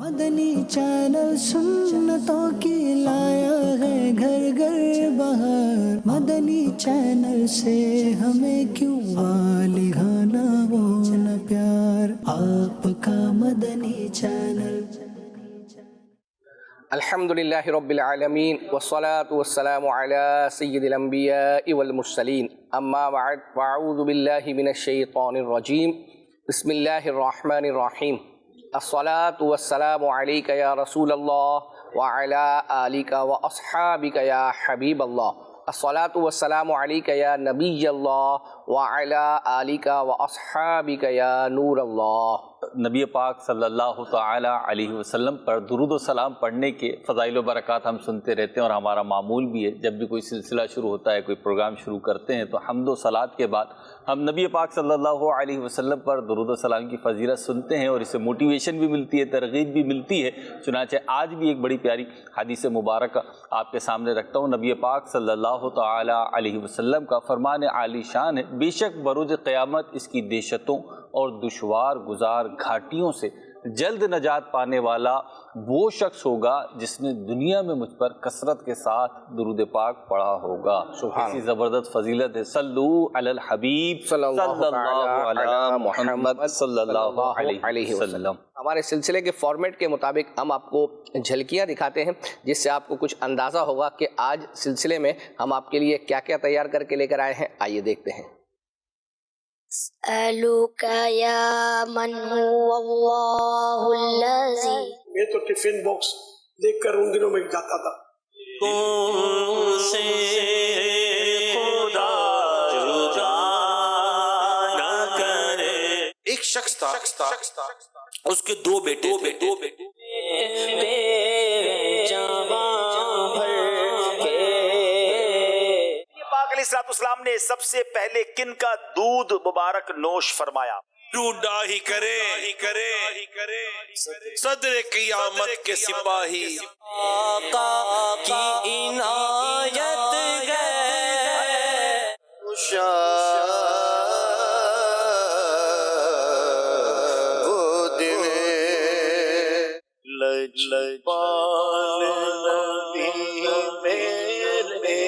مدنی channel سنتوں کی لایا ہے گھر گھر بہار، مدنی چینل سے ہمیں کیوں والہانہ وہ نہ پیار، آپ کا مدنی چینل۔ الحمدللہ رب العالمین والصلاة والسلام علی سید الانبیاء والمرسلین، اما بعد فاعوذ باللہ من الشیطان الرجیم، بسم اللہ الرحمن الرحیم۔ الصلاة والسلام علیک یا رسول اللہ وعلی آلک واصحابک یا حبیب اللہ، الصلاة والسلام علیک یا نبی اللہ وعلی آلک واصحابک یا نور اللہ۔ نبی پاک صلی اللہ تعالی علیہ وسلم پر درود و سلام پڑھنے کے فضائل و برکات ہم سنتے رہتے ہیں، اور ہمارا معمول بھی ہے جب بھی کوئی سلسلہ شروع ہوتا ہے، کوئی پروگرام شروع کرتے ہیں تو حمد و صلات کے بعد ہم نبی پاک صلی اللہ علیہ وسلم پر درود و سلام کی فضیلت سنتے ہیں، اور اس سے موٹیویشن بھی ملتی ہے، ترغیب بھی ملتی ہے۔ چنانچہ آج بھی ایک بڑی پیاری حدیث مبارکہ آپ کے سامنے رکھتا ہوں۔ نبی پاک صلی اللہ تعالی علیہ وسلم کا فرمان عالی شان ہے، بے شک بروز قیامت اس کی دہشتوں اور دشوار گزار گھاٹیوں سے جلد نجات پانے والا وہ شخص ہوگا جس نے دنیا میں مجھ پر کثرت کے ساتھ درود پاک پڑھا ہوگا۔ ایسی زبردست فضیلت ہے۔ صلو علی الحبیب صلی اللہ علی محمد صلی اللہ علیہ وسلم۔ ہمارے سلسلے کے فارمیٹ کے مطابق ہم آپ کو جھلکیاں دکھاتے ہیں جس سے آپ کو کچھ اندازہ ہوگا کہ آج سلسلے میں ہم آپ کے لیے کیا کیا تیار کر کے لے کر آئے ہیں۔ آئیے دیکھتے ہیں۔ اسألوك یا من هو اللہ الذی، میں تو ٹفن باکس دیکھ کر ان دنوں میں جاتا تھا۔ کون سے خدا جدا نہ کرے۔ ایک شخص تھا، اس کے دو بیٹے پاک علیہ السلام نے سب سے پہلے کن کا دودھ مبارک نوش فرمایا؟ ڈھونڈا ہی کرے صدر قیامت کے سپاہی، آقا کی عنایت ہے وہ دن لجپال نبی میرے۔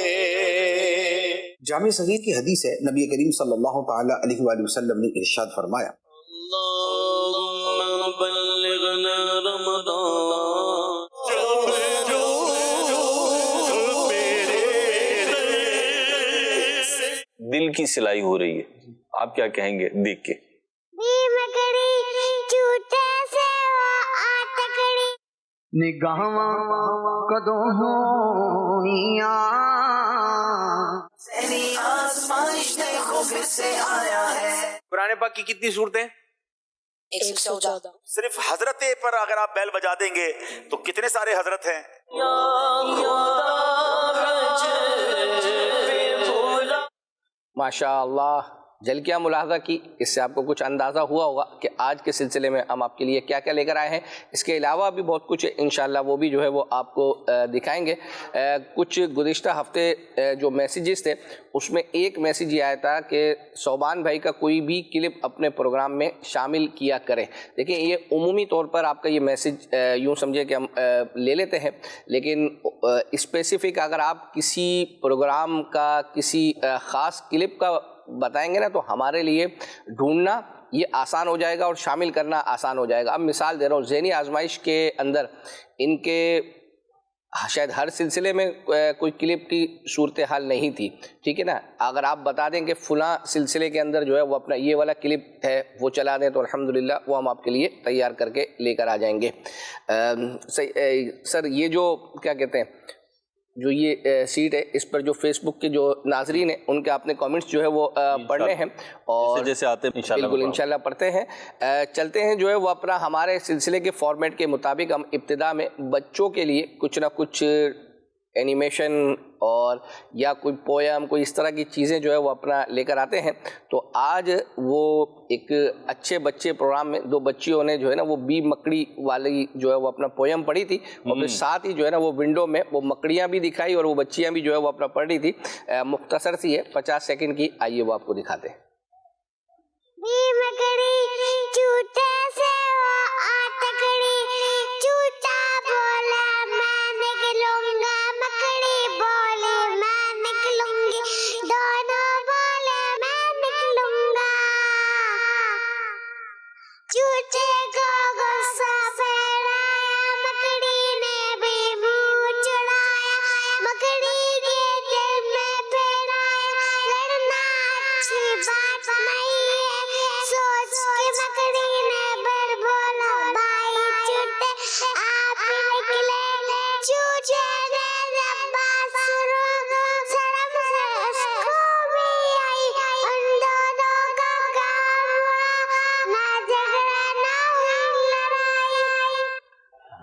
جامع صغیر کی حدیث ہے، نبی کریم صلی اللہ تعالی علیہ وآلہ وسلم نے ارشاد فرمایا، اللہم بلغنا رمضان۔ دل کی سلائی ہو رہی ہے، آپ کیا کہیں گے دیکھ کے؟ نگاہاں کدوں ہونیاں قرآن پاک کی کتنی صورتیں؟ 114۔ صرف حضرت پر اگر آپ بیل بجا دیں گے تو کتنے سارے حضرت ہیں؟ ماشاء اللہ، جھلکیاں ملاحظہ کی، اس سے آپ کو کچھ اندازہ ہوا ہوگا کہ آج کے سلسلے میں ہم آپ کے لیے کیا کیا لے کر آئے ہیں۔ اس کے علاوہ بھی بہت کچھ انشاءاللہ وہ بھی جو ہے وہ آپ کو دکھائیں گے۔ کچھ گزشتہ ہفتے جو میسیجز تھے اس میں ایک میسیج یہ آیا تھا کہ صوبان بھائی کا کوئی بھی کلپ اپنے پروگرام میں شامل کیا کریں۔ دیکھیں، یہ عمومی طور پر آپ کا یہ میسیج یوں سمجھے کہ ہم لے لیتے ہیں، لیکن اسپیسیفک اگر آپ کسی پروگرام کا کسی خاص کلپ کا بتائیں گے نا تو ہمارے لیے ڈھونڈنا یہ آسان ہو جائے گا اور شامل کرنا آسان ہو جائے گا۔ اب مثال دے رہا ہوں، ذہنی آزمائش کے اندر ان کے شاید ہر سلسلے میں کوئی کلپ کی صورتحال نہیں تھی، ٹھیک ہے نا۔ اگر آپ بتا دیں کہ فلاں سلسلے کے اندر جو ہے وہ اپنا یہ والا کلپ ہے وہ چلا دیں تو الحمدللہ وہ ہم آپ کے لیے تیار کر کے لے کر آ جائیں گے۔ سر، یہ جو کیا کہتے ہیں، جو یہ سیٹ ہے اس پر جو فیس بک کے جو ناظرین ہیں ان کے اپنے کامنٹس جو ہے وہ پڑھنے ہیں، اور جیسے آتے ہیں بالکل انشاءاللہ پڑھتے ہیں۔ چلتے ہیں جو ہے وہ اپنا ہمارے سلسلے کے فارمیٹ کے مطابق ہم ابتدا میں بچوں کے لیے کچھ نہ کچھ اینیمیشن اور یا کوئی پویم، کوئی اس طرح کی چیزیں جو ہے وہ اپنا لے کر آتے ہیں۔ تو آج وہ ایک اچھے بچے پروگرام میں دو بچیوں نے جو ہے نا وہ بی مکڑی والی جو ہے وہ اپنا پویم پڑھی تھی، اور پھر ساتھ ہی جو ہے نا وہ ونڈو میں وہ مکڑیاں بھی دکھائی اور وہ بچیاں بھی جو ہے وہ اپنا پڑھ رہی تھی۔ مختصر سی ہے، 50 سیکنڈ کی، آئیے وہ آپ کو دکھاتے ہیں۔ مکڑی چوٹے سے وہ آ تکڑی،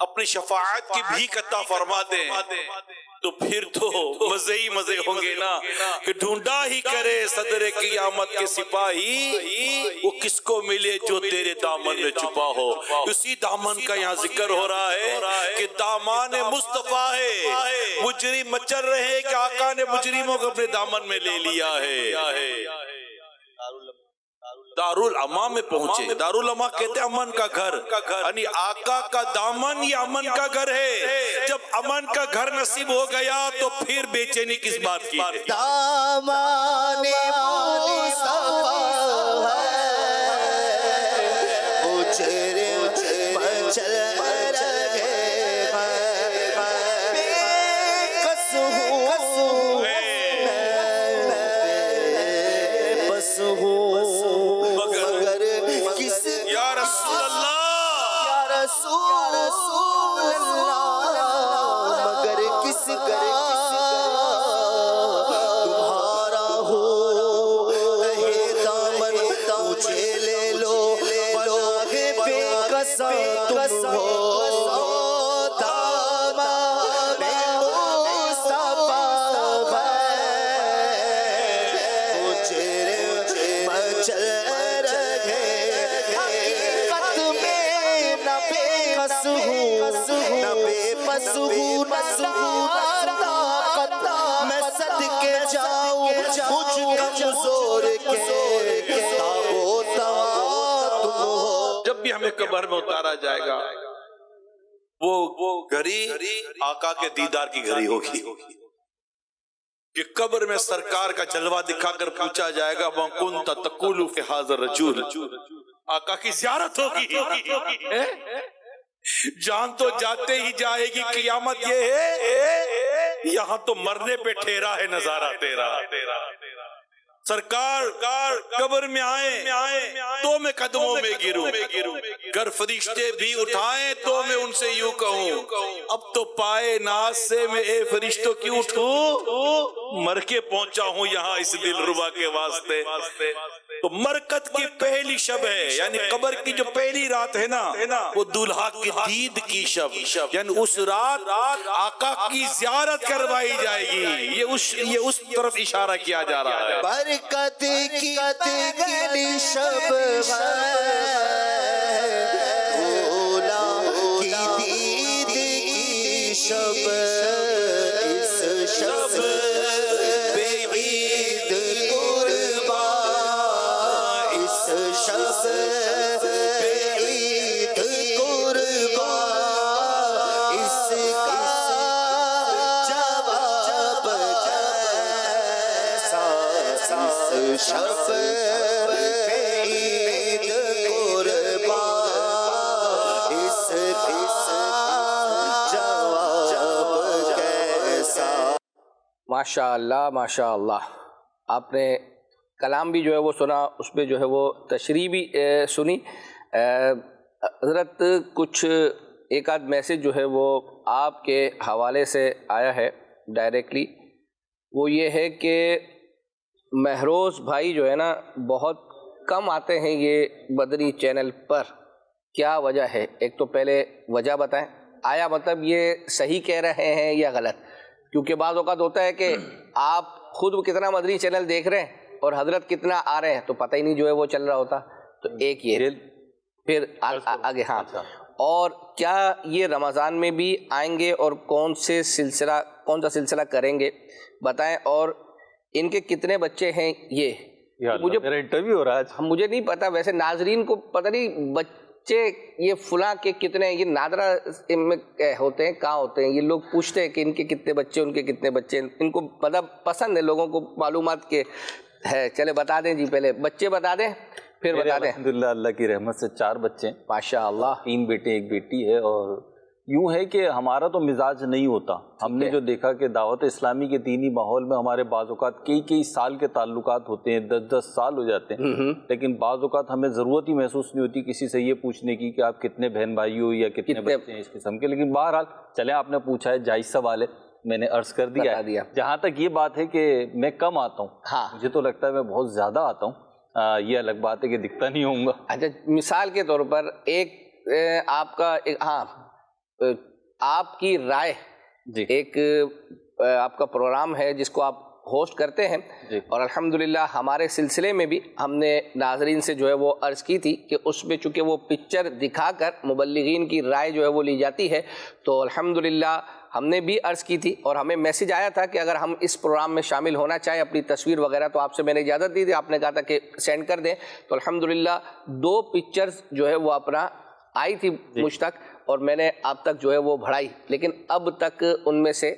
اپنی شفاعت کی بھیک عطا فرما دیں تو پھر تو مزے ہی مزے ہوں گے نا کہ ڈھونڈا ہی کرے صدر قیامت کے سپاہی وہ کس کو ملے جو تیرے دامن میں چھپا ہو. اسی دامن کا یہاں ذکر ہو رہا ہے کہ دامان مصطفیٰ ہے. مجرم مچر رہے کہ آقا نے مجرموں کو اپنے دامن میں لے لیا ہے. دارالعما میں پہنچے. دارالعما کہتے ہیں امن کا گھر، یعنی آقا کا دامن یہ امن کا گھر ہے. جب امن کا گھر نصیب ہو گیا تو پھر بے چینی کس بات کی ہے؟ دامان مصطفیٰ مچل رہے بے کس ہوں بس ہوں مگر کس یا رسول اللہ یا رسول اللہ مگر کس کا تمہارا ہو رہے دامن مجھے لے لو پناہ بے کسا تم ہو. دامان مصطفیٰ مجھے مچل رہے حقیقت میں نہ بے کس ہوں نہ بے بس ہوں نہ طاقت میں صدقے جاؤں مجھ کمزور کے تابو توا تم ہو. جب بھی ہمیں قبر میں اتارا جائے گا وہ گھڑی آقا کے دیدار کی گھڑی ہوگی کہ قبر میں سرکار کا جلوہ دکھا کر پوچھا جائے گا وَمَا كُنْتَ تَقُولُ فِي هَذَا الرَّجُولِ. آقا کی زیارت ہوگی. جان تو جاتے ہی جائے گی. قیامت یہ ہے یہاں تو مرنے پہ ٹھہرا ہے نظارہ تیرا. سرکار قبر میں آئیں تو میں قدموں میں گروں. گر فرشتے بھی اٹھائیں تو میں ان سے یوں کہوں اب تو پائے ناز سے میں اے فرشتوں کیوں اٹھوں. مر کے پہنچا ہوں یہاں اس دلربا کے واسطے. تو مرکت کی پہلی شب ہے، یعنی قبر کی جو پہلی رات ہے نا وہ دولہا کی دید کی شب، یعنی اس رات آقا کی زیارت کروائی جائے گی. یہ اس طرف اشارہ کیا جا رہا ہے. برکت کی پہلی شب بھولا کی دید کی شب. اس شب بے عید قربا اس شب بے عید قربا اس کا جواب کیسا. اس شب بے عید قربا اس کا جواب کیسا. ماشاء اللہ ماشاء اللہ. آپ نے کلام بھی جو ہے وہ سنا، اس پہ جو ہے وہ تشریح بھی سنی. حضرت کچھ ایک آدھ میسیج جو ہے وہ آپ کے حوالے سے آیا ہے ڈائریکٹلی. وہ یہ ہے کہ مہروز بھائی جو ہے نا بہت کم آتے ہیں یہ بدری چینل پر. کیا وجہ ہے؟ ایک تو پہلے وجہ بتائیں. آیا مطلب یہ صحیح کہہ رہے ہیں یا غلط؟ کیونکہ بعض اوقات ہوتا ہے کہ آپ خود کتنا مدنی چینل دیکھ رہے ہیں اور حضرت کتنا آ رہے ہیں تو پتہ ہی نہیں جو ہے وہ چل رہا ہوتا. تو ایک یہ پھر آگے. ہاں. اور کیا یہ رمضان میں بھی آئیں گے اور کون سا سلسلہ کریں گے بتائیں. اور ان کے کتنے بچے ہیں؟ یہ مجھے میرا انٹرویو ہو رہا ہے. مجھے نہیں پتا، ویسے ناظرین کو پتہ نہیں بچے یہ فلاں کے کتنے ہیں. یہ نادرہ میں ہوتے ہیں، کہاں ہوتے ہیں. یہ لوگ پوچھتے ہیں کہ ان کے کتنے بچے، ان کے کتنے بچے. ان کو مطلب پسند ہے لوگوں کو معلومات کے ہے. چلے بتا دیں جی، پہلے بچے بتا دیں پھر بتا دیں. الحمدللہ اللہ کی رحمت سے 4 بچے ہیں ماشاء اللہ. 3 بیٹے 1 بیٹی ہے. اور یوں ہے کہ ہمارا تو مزاج نہیں ہوتا. ہم نے جو دیکھا کہ دعوت اسلامی کے دینی ماحول میں ہمارے بعض اوقات کئی سال کے تعلقات ہوتے ہیں، 10 سال ہو جاتے ہیں، لیکن بعض اوقات ہمیں ضرورت ہی محسوس نہیں ہوتی کسی سے یہ پوچھنے کی کہ آپ کتنے بہن بھائی ہو یا کتنے بچے ہیں اس قسم کے. لیکن بہرحال چلیں، آپ نے پوچھا ہے، جائز سوال ہے، میں نے عرض کر دیا ہے. جہاں تک یہ بات ہے کہ میں کم آتا ہوں، ہاں مجھے تو لگتا ہے میں بہت زیادہ آتا ہوں. یہ الگ بات ہے کہ دکھتا نہیں ہوں گا. اچھا، مثال کے طور پر ایک آپ کا ہاں آپ کی رائے جی ایک آپ کا پروگرام ہے جس کو آپ ہوسٹ کرتے ہیں جی اور الحمدللہ ہمارے سلسلے میں بھی ہم نے ناظرین سے جو ہے وہ عرض کی تھی کہ اس میں چونکہ وہ پکچر دکھا کر مبلغین کی رائے جو ہے وہ لی جاتی ہے، تو الحمدللہ ہم نے بھی عرض کی تھی اور ہمیں میسیج آیا تھا کہ اگر ہم اس پروگرام میں شامل ہونا چاہیں اپنی تصویر وغیرہ، تو آپ سے میں نے اجازت دی تھی، آپ نے کہا تھا کہ سینڈ کر دیں، تو الحمدللہ 2 پکچرز جو ہے وہ اپنا آئی تھی مجھ تک اور میں نے آپ تک جو ہے وہ بڑھائی، لیکن اب تک ان میں سے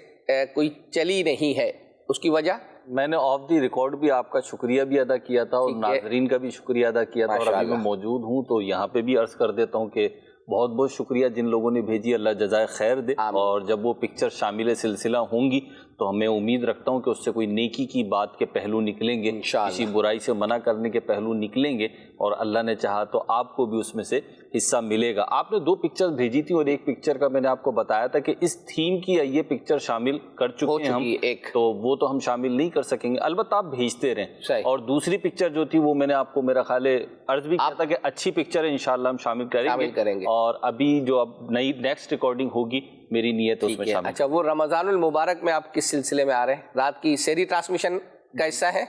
کوئی چلی نہیں ہے۔ اس کی وجہ میں نے آف دی ریکارڈ بھی آپ کا شکریہ بھی ادا کیا تھا اور ناظرین کا بھی شکریہ ادا کیا تھا، اور ابھی میں موجود ہوں تو یہاں پہ بھی عرض کر دیتا ہوں کہ بہت بہت شکریہ جن لوگوں نے بھیجی، اللہ جزائے خیر دے، اور جب وہ پکچر شامل سلسلہ ہوں گی تو میں امید رکھتا ہوں کہ اس سے کوئی نیکی کی بات کے پہلو نکلیں گے، کسی برائی سے منع کرنے کے پہلو نکلیں گے، اور اللہ نے چاہا تو آپ کو بھی اس میں سے حصہ ملے گا۔ آپ نے 2 پکچر بھیجی تھی اور ایک پکچر کا میں نے آپ کو بتایا تھا کہ اس تھیم کی یہ پکچر شامل کر چکے ہیں ہم، تو وہ تو ہم شامل نہیں کر سکیں گے، البتہ آپ بھیجتے رہیں۔ اور دوسری پکچر جو تھی وہ میں نے آپ کو میرا خیال ہے عرض بھی کیا تھا کہ اچھی پکچر ہے، انشاءاللہ ہم شامل کریں گے، اور ابھی جو اب نئی نیکسٹ ریکارڈنگ ہوگی میری نیت ہے اس میں شامل۔ اچھا، وہ رمضان المبارک میں آپ کس سلسلے میں آ رہے ہیں؟ رات کی سحری ٹرانسمیشن کا حصہ ہے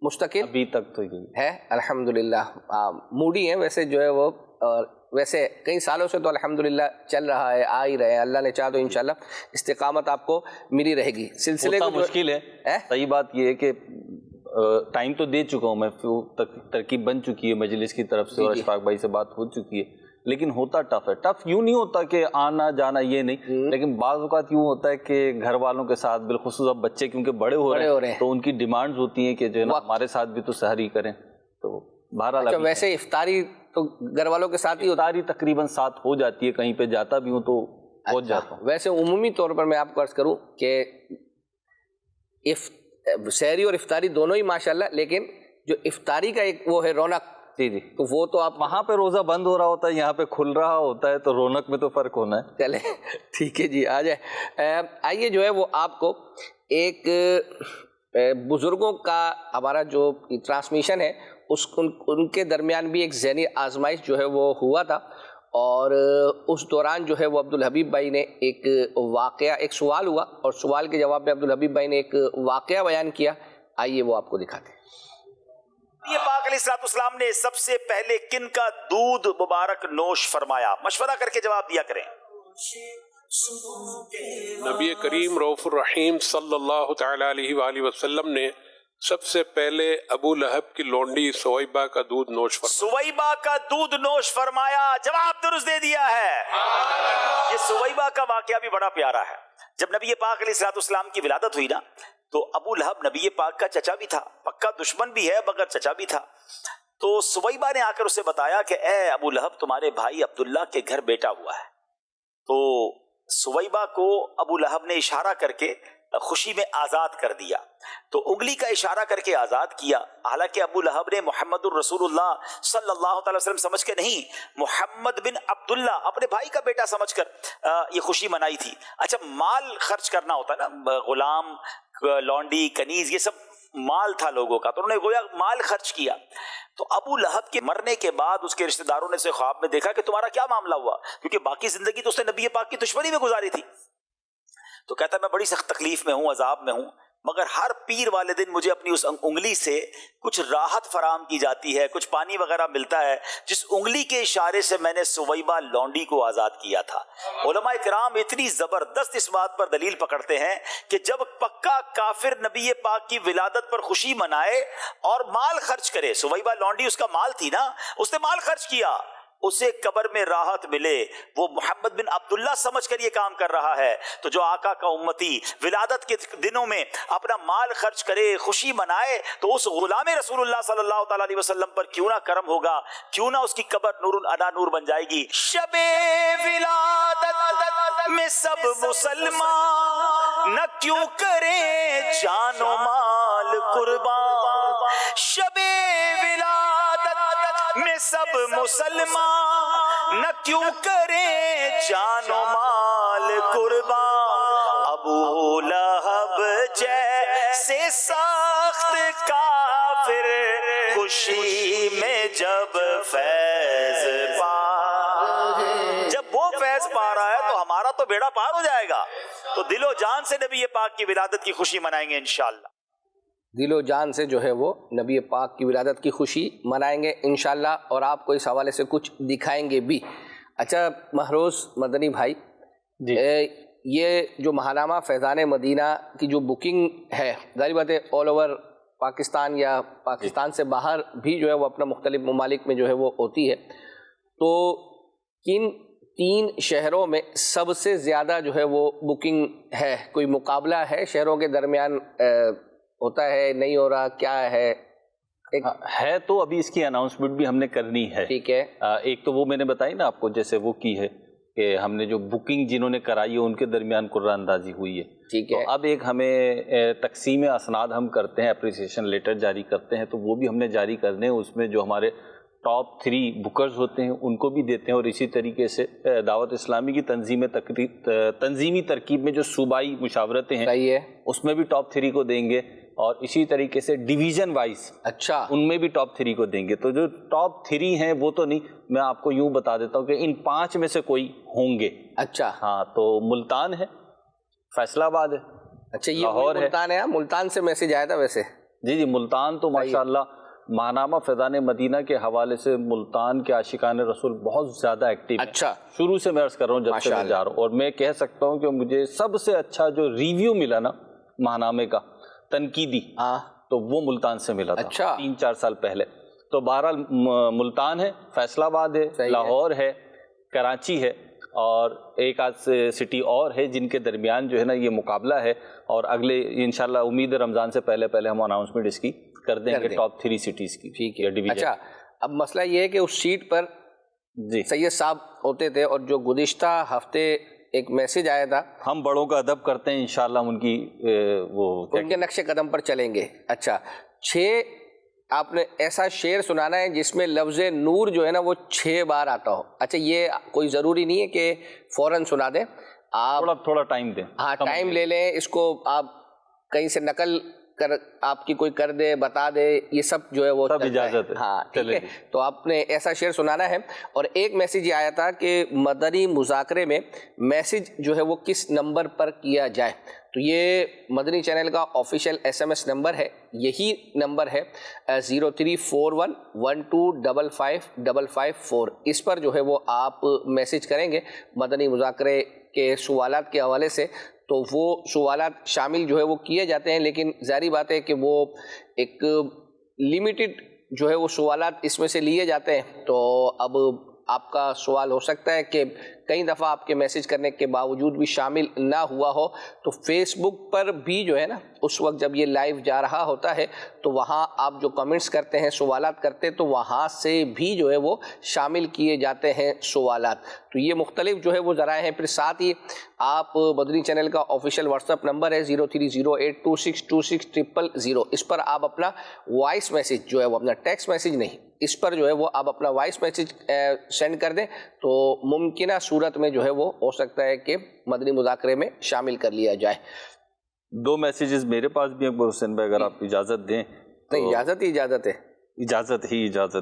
مستقل؟ ابھی تک تو یہی ہے الحمدللہ، موڈی ہیں ویسے جو ہے وہ، اور ویسے کئی سالوں سے تو الحمدللہ چل رہا ہے، آ ہی رہے ہیں، اللہ نے چاہا تو انشاءاللہ استقامت آپ کو ملی رہے گی۔ سلسلے کو مشکل ہے، صحیح بات یہ ہے کہ ٹائم تو دے چکا ہوں میں، ترکیب بن چکی ہے مجلس کی طرف سے اور اشفاق بھائی سے بات ہو چکی ہے، لیکن ہوتا ٹف ہے۔ ٹف یوں نہیں ہوتا کہ آنا جانا یہ نہیں، لیکن بعض اوقات یوں ہوتا ہے کہ گھر والوں کے ساتھ، بالخصوص اب بچے کیونکہ بڑے ہو رہے ہیں تو ان کی ڈیمانڈز ہوتی ہیں کہ جو ہے نا ہمارے ساتھ بھی تو سحری کریں، تو بہرحال ویسے افطاری تو گھر والوں کے ساتھ ہی افطاری تقریباً ساتھ ہو جاتی ہے، کہیں پہ جاتا بھی ہوں تو پہنچ جاتا ہوں۔ ویسے عمومی طور پر میں آپ کو عرض کروں کہ سحری اور افطاری دونوں ہی ماشاءاللہ، لیکن جو افطاری کا ایک وہ ہے رونق، جی تو وہ تو آپ وہاں پہ روزہ بند ہو رہا ہوتا ہے، یہاں پہ کھل رہا ہوتا ہے، تو رونق میں تو فرق ہونا ہے۔ چلے ٹھیک ہے جی، آ جائے آئیے جو ہے وہ آپ کو ایک بزرگوں کا ہمارا جو ٹرانسمیشن ہے ان کے درمیان بھی ایک ذہنی آزمائش جو ہے وہ ہوا تھا، اور اس دوران جو ہے وہ عبدالحبیب بھائی نے ایک واقعہ، ایک سوال ہوا اور سوال کے جواب میں عبدالحبیب بھائی نے ایک واقعہ بیان کیا، آئیے وہ آپ کو دکھاتے ہیں۔ یہ پاک علیہ الصلوۃ والسلام نے سب سے پہلے کن کا دودھ مبارک نوش فرمایا؟ مشورہ کر کے جواب دیا کریں۔ نبی کریم رؤوف الرحیم صلی اللہ تعالی علیہ وآلہ وسلم نے سب سے پہلے ابو لہب کی لونڈی سویبہ کا دودھ نوش فرمایا۔ سویبہ کا دودھ نوش فرمایا، جواب درست دے دیا ہے۔ یہ سویبہ کا واقعہ بھی بڑا پیارا ہے۔ جب نبی پاک علیہ الصلوۃ والسلام کی ولادت ہوئی نا، تو ابو لہب نبی پاک کا چچا بھی تھا، پکا دشمن بھی ہے مگر چچا بھی تھا۔ تو سویبہ نے آ کر اسے بتایا کہ اے ابو لہب، تمہارے بھائی عبداللہ کے گھر بیٹا ہوا ہے۔ تو سویبہ کو ابو لہب نے اشارہ کر کے خوشی میں آزاد کر دیا، تو انگلی کا اشارہ کر کے آزاد کیا، حالانکہ ابو لہب نے محمد الرسول اللہ صلی اللہ تعالی وسلم سمجھ کے نہیں، محمد بن عبداللہ اپنے بھائی کا بیٹا سمجھ کر یہ خوشی منائی تھی۔ اچھا، مال خرچ کرنا ہوتا ہے نا، غلام، لونڈی، کنیز، یہ سب مال تھا لوگوں کا، تو انہوں نے گویا مال خرچ کیا۔ تو ابو لہب کے مرنے کے بعد اس کے رشتہ داروں نے اسے خواب میں دیکھا کہ تمہارا کیا معاملہ ہوا، کیونکہ باقی زندگی تو اس نے نبی پاک کی دشمنی میں گزاری تھی۔ تو کہتا ہے میں بڑی سخت تکلیف میں ہوں، عذاب میں ہوں، مگر ہر پیر والے دن مجھے اپنی اس انگلی سے کچھ راحت فراہم کی جاتی ہے، کچھ پانی وغیرہ ملتا ہے، جس انگلی کے اشارے سے میں نے سویبہ لونڈی کو آزاد کیا تھا۔ علماء کرام اتنی زبردست اس بات پر دلیل پکڑتے ہیں کہ جب پکا کافر نبی پاک کی ولادت پر خوشی منائے اور مال خرچ کرے، سویبہ لونڈی اس کا مال تھی نا، اس نے مال خرچ کیا، اسے قبر میں راحت ملے، وہ محمد بن عبداللہ سمجھ کر یہ کام کر رہا ہے۔ تو جو آقا کا امتی ولادت کے دنوں میں اپنا مال خرچ کرے، خوشی منائے، تو اس غلام رسول اللہ صلی اللہ تعالی علیہ وسلم پر کیوں نہ کرم ہوگا، کیوں نہ اس کی قبر نور علی نور بن جائے گی۔ شب ولادت میں سب مسلمان نہ کیوں کرے جان و مال قربان، شب میں سب مسلمان نہ کیوں کرے جان و مال قربان، ابو لہب جیسے سخت کافر خوشی میں جب فیض پا، جب وہ فیض پا رہا ہے تو ہمارا بیڑا پار ہو جائے گا. تو دل و جان سے نبی پاک کی ولادت کی خوشی منائیں گے انشاءاللہ. دل و جان سے جو ہے وہ نبی پاک کی ولادت کی خوشی منائیں گے انشاءاللہ، اور آپ کو اس حوالے سے کچھ دکھائیں گے بھی. اچھا مہروز مدنی بھائی جی، یہ جو ماہنامہ فیضان مدینہ کی جو بکنگ ہے، ظاہر بات ہے آل اوور پاکستان یا پاکستان سے باہر بھی جو ہے وہ اپنا مختلف ممالک میں جو ہے وہ ہوتی ہے، تو کن 3 شہروں میں سب سے زیادہ جو ہے وہ بکنگ ہے؟ کوئی مقابلہ ہے شہروں کے درمیان؟ ہوتا ہے نہیں ہو رہا، کیا ہے؟ ہے تو ابھی اس کی اناؤنسمنٹ بھی ہم نے کرنی ہے. ٹھیک ہے. ایک تو وہ میں نے بتائی نا آپ کو، جیسے وہ کی ہے کہ ہم نے جو بکنگ جنہوں نے کرائی ہے ان کے درمیان قرعہ اندازی ہوئی ہے. ٹھیک ہے. تو اب ایک ہمیں تقسیم اسناد ہم کرتے ہیں، اپریسیشن لیٹر جاری کرتے ہیں، تو وہ بھی ہم نے جاری کرنے ہیں. اس میں جو ہمارے ٹاپ 3 بکرز ہوتے ہیں ان کو بھی دیتے ہیں، اور اسی طریقے سے دعوت اسلامی کی تنظیمی ترکیب میں جو صوبائی مشاورتیں ہیں صحیح ہے، اس میں بھی ٹاپ 3 کو دیں گے، اور اسی طریقے سے ڈویژن وائز اچھا ان میں بھی ٹاپ 3 کو دیں گے. تو جو ٹاپ 3 ہیں وہ تو نہیں، میں آپ کو یوں بتا دیتا ہوں کہ ان 5 میں سے کوئی ہوں گے. اچھا ہاں، تو ملتان ہے، فیصل آباد ہے، اچھا یہ لاہور ہے. ملتان ہے. ملتان سے میسج آیا تھا ویسے. جی ملتان تو ماشاءاللہ ماہنامہ فیضان مدینہ کے حوالے سے ملتان کے عاشقان رسول بہت زیادہ ایکٹیو ہیں. اچھا، شروع سے میں عرض کر رہا ہوں جب سے میں جا رہا ہوں، اور میں کہہ سکتا ہوں کہ مجھے سب سے اچھا جو ریویو ملا نا ماہنامے کا تنقیدی، تو وہ ملتان سے ملا تھا. اچھا 3-4 سال پہلے. تو بہرحال ملتان ہے، فیصل آباد ہے، لاہور ہے، کراچی ہے، اور ایک آدھ سٹی اور ہے جن کے درمیان جو ہے نا یہ مقابلہ ہے. اور اگلے انشاءاللہ امید رمضان سے پہلے ہم اناؤنسمنٹ اس کی کر دیں گے ٹاپ 3 سٹیز کی. ٹھیک ہے. اچھا اب مسئلہ یہ ہے کہ اس سیٹ پر جی سید صاحب ہوتے تھے، اور جو گزشتہ ہفتے ایک میسج آیا تھا، ہم بڑوں کا ادب کرتے ہیں انشاءاللہ ان کی ان کے نقش قدم پر چلیں گے. اچھا 6 آپ نے ایسا شعر سنانا ہے جس میں لفظ نور جو ہے نا وہ 6 بار آتا ہو. اچھا یہ کوئی ضروری نہیں ہے کہ فوراً سنا دیں، آپ تھوڑا ٹائم دیں. ہاں ٹائم لے لیں. اس کو آپ کہیں سے نقل کر آپ کی کوئی کر دے، بتا دے، یہ سب جو ہے وہ سب اجازت ہے. ہاں ٹھیک ہے. تو آپ نے ایسا شعر سنانا ہے. اور ایک میسج یہ آیا تھا کہ مدنی مذاکرے میں میسج جو ہے وہ کس نمبر پر کیا جائے. تو یہ مدنی چینل کا آفیشیل SMS نمبر ہے، یہی نمبر ہے 034112555554. اس پر جو ہے وہ آپ میسج کریں گے مدنی مذاکرے کے سوالات کے حوالے سے. تو وہ سوالات شامل جو ہے وہ کیے جاتے ہیں، لیکن ظاہری بات ہے کہ وہ ایک لیمیٹڈ جو ہے وہ سوالات اس میں سے لیے جاتے ہیں. تو اب آپ کا سوال ہو سکتا ہے کہ کئی دفعہ آپ کے میسج کرنے کے باوجود بھی شامل نہ ہوا ہو، تو فیس بک پر بھی جو ہے نا اس وقت جب یہ لائیو جا رہا ہوتا ہے تو وہاں آپ جو کمنٹس کرتے ہیں، سوالات کرتے ہیں، تو وہاں سے بھی جو ہے وہ شامل کیے جاتے ہیں سوالات. تو یہ مختلف جو ہے وہ ذرائع ہیں. پھر ساتھ ہی آپ مدنی چینل کا آفیشیل واٹس ایپ نمبر ہے 0308262600. اس پر آپ اپنا وائس میسج جو ہے وہ اپنا ٹیکسٹ میسج نہیں، اس پر جو ہے وہ آپ اپنا وائس میسج سینڈ کر دیں، تو ممکنہ صورت میں جو ہے وہ ہو سکتا ہے کہ مدنی مذاکرے میں شامل کر لیا جائے. 2 میسیجز میرے پاس بھی ہیں حسین بھائی، اگر آپ اجازت دیں. نہیں اجازت ہی اجازت ہے. اجازت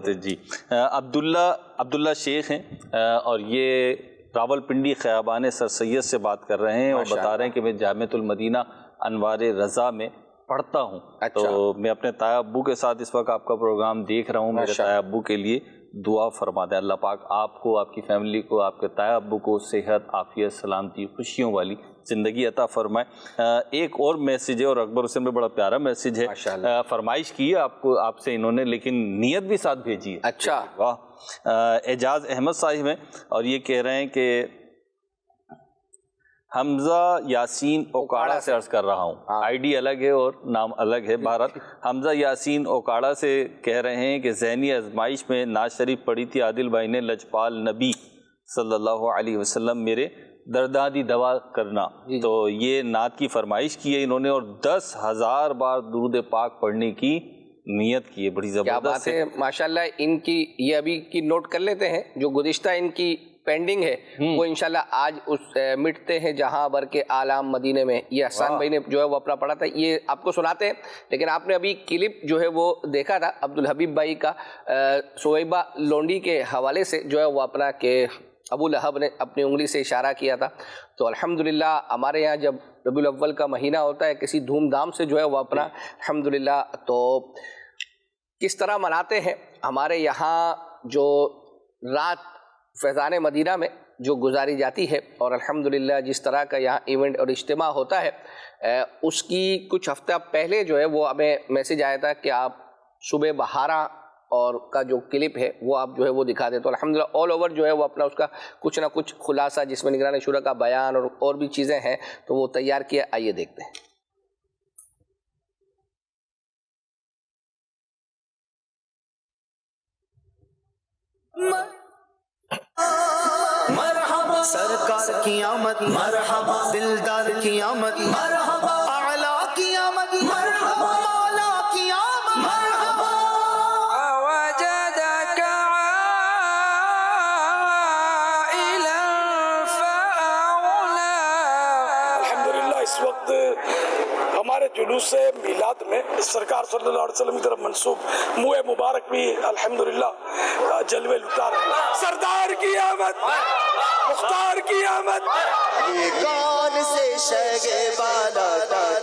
ہے جی. عبداللہ شیخ ہیں، اور یہ راول پنڈی خیابان سر سید سے بات کر رہے ہیں، اور بتا رہے ہیں کہ میں جامعۃ المدینہ انوار رضا میں پڑھتا ہوں. تو میں اپنے تایا ابو کے ساتھ اس وقت آپ کا پروگرام دیکھ رہا ہوں. میرے تایا ابو کے لیے دعا فرما دیں. اللہ پاک آپ کو، آپ کی فیملی کو، آپ کے تایا ابو کو صحت، عافیت، سلامتی، خوشیوں والی زندگی عطا فرمائے. ایک اور میسیج ہے، اور اکبر حسین میں بڑا پیارا میسیج ہے. فرمائش کی ہے آپ سے انہوں نے، لیکن نیت بھی ساتھ بھیجی ہے. اچھا واہ. اعجاز احمد صاحب ہیں، اور یہ کہہ رہے ہیں کہ حمزہ یاسین اوکاڑا سے عرض کر رہا ہوں. آئی ڈی الگ ہے اور نام الگ ہے. بھارت حمزہ یاسین اوکاڑا سے کہہ رہے ہیں کہ ذہنی آزمائش میں نعت شریف پڑھی تھی عادل بھائی نے، لجپال نبی صلی اللہ علیہ وسلم میرے دردادی دوا کرنا. تو یہ نعت کی فرمائش کی ہے انہوں نے، اور 10,000 بار درود پاک پڑھنے کی نیت کی ہے. بڑی زبردست ہے ماشاءاللہ. ان کی یہ ابھی کی نوٹ کر لیتے ہیں، جو گزشتہ ان کی پینڈنگ ہے وہ انشاءاللہ آج مٹتے ہیں جہاں بر کے عالم مدینے میں. یہ احسان بھائی نے جو ہے وہ اپنا پڑھا تھا، یہ آپ کو سناتے ہیں. لیکن آپ نے ابھی کلپ جو ہے وہ دیکھا تھا عبدالحبیب بھائی کا سویبہ لونڈی کے حوالے سے جو ہے وہ اپنا کہ ابو لہب نے اپنی انگلی سے اشارہ کیا تھا. تو الحمدللہ ہمارے یہاں جب ربیع الاول کا مہینہ ہوتا ہے کسی دھوم دھام سے جو ہے وہ اپنا الحمدللہ تو کس طرح مناتے ہیں. ہمارے یہاں جو رات فیضان مدینہ میں جو گزاری جاتی ہے اور الحمدللہ جس طرح کا یہاں ایونٹ اور اجتماع ہوتا ہے اس کی کچھ ہفتہ پہلے جو ہے وہ ہمیں میسیج آیا تھا کہ آپ صبح بہارا اور کا جو کلپ ہے وہ آپ جو ہے وہ دکھا دیں. تو الحمدللہ آل اوور جو ہے وہ اپنا اس کا کچھ نہ کچھ خلاصہ جس میں نگران شورا کا بیان اور بھی چیزیں ہیں تو وہ تیار کیا. آئیے دیکھتے ہیں. مرحبا سرکار کی آمد، مرحبا دلدار کی آمد، مرحبا اعلیٰ کی آمد، مرحبا مولا کی آمد، مرحبا وجدك عائلا فأغنى. الحمدللہ اس وقت ہمارے جلوس میلاد میں سرکار صلی اللہ علیہ وسلم کی طرف منسوب منہ مبارک بھی الحمدللہ جلوے لٹا رہے ہیں. سردار کی آمد، مختار کی آمد. یہ کون سے شگے بالا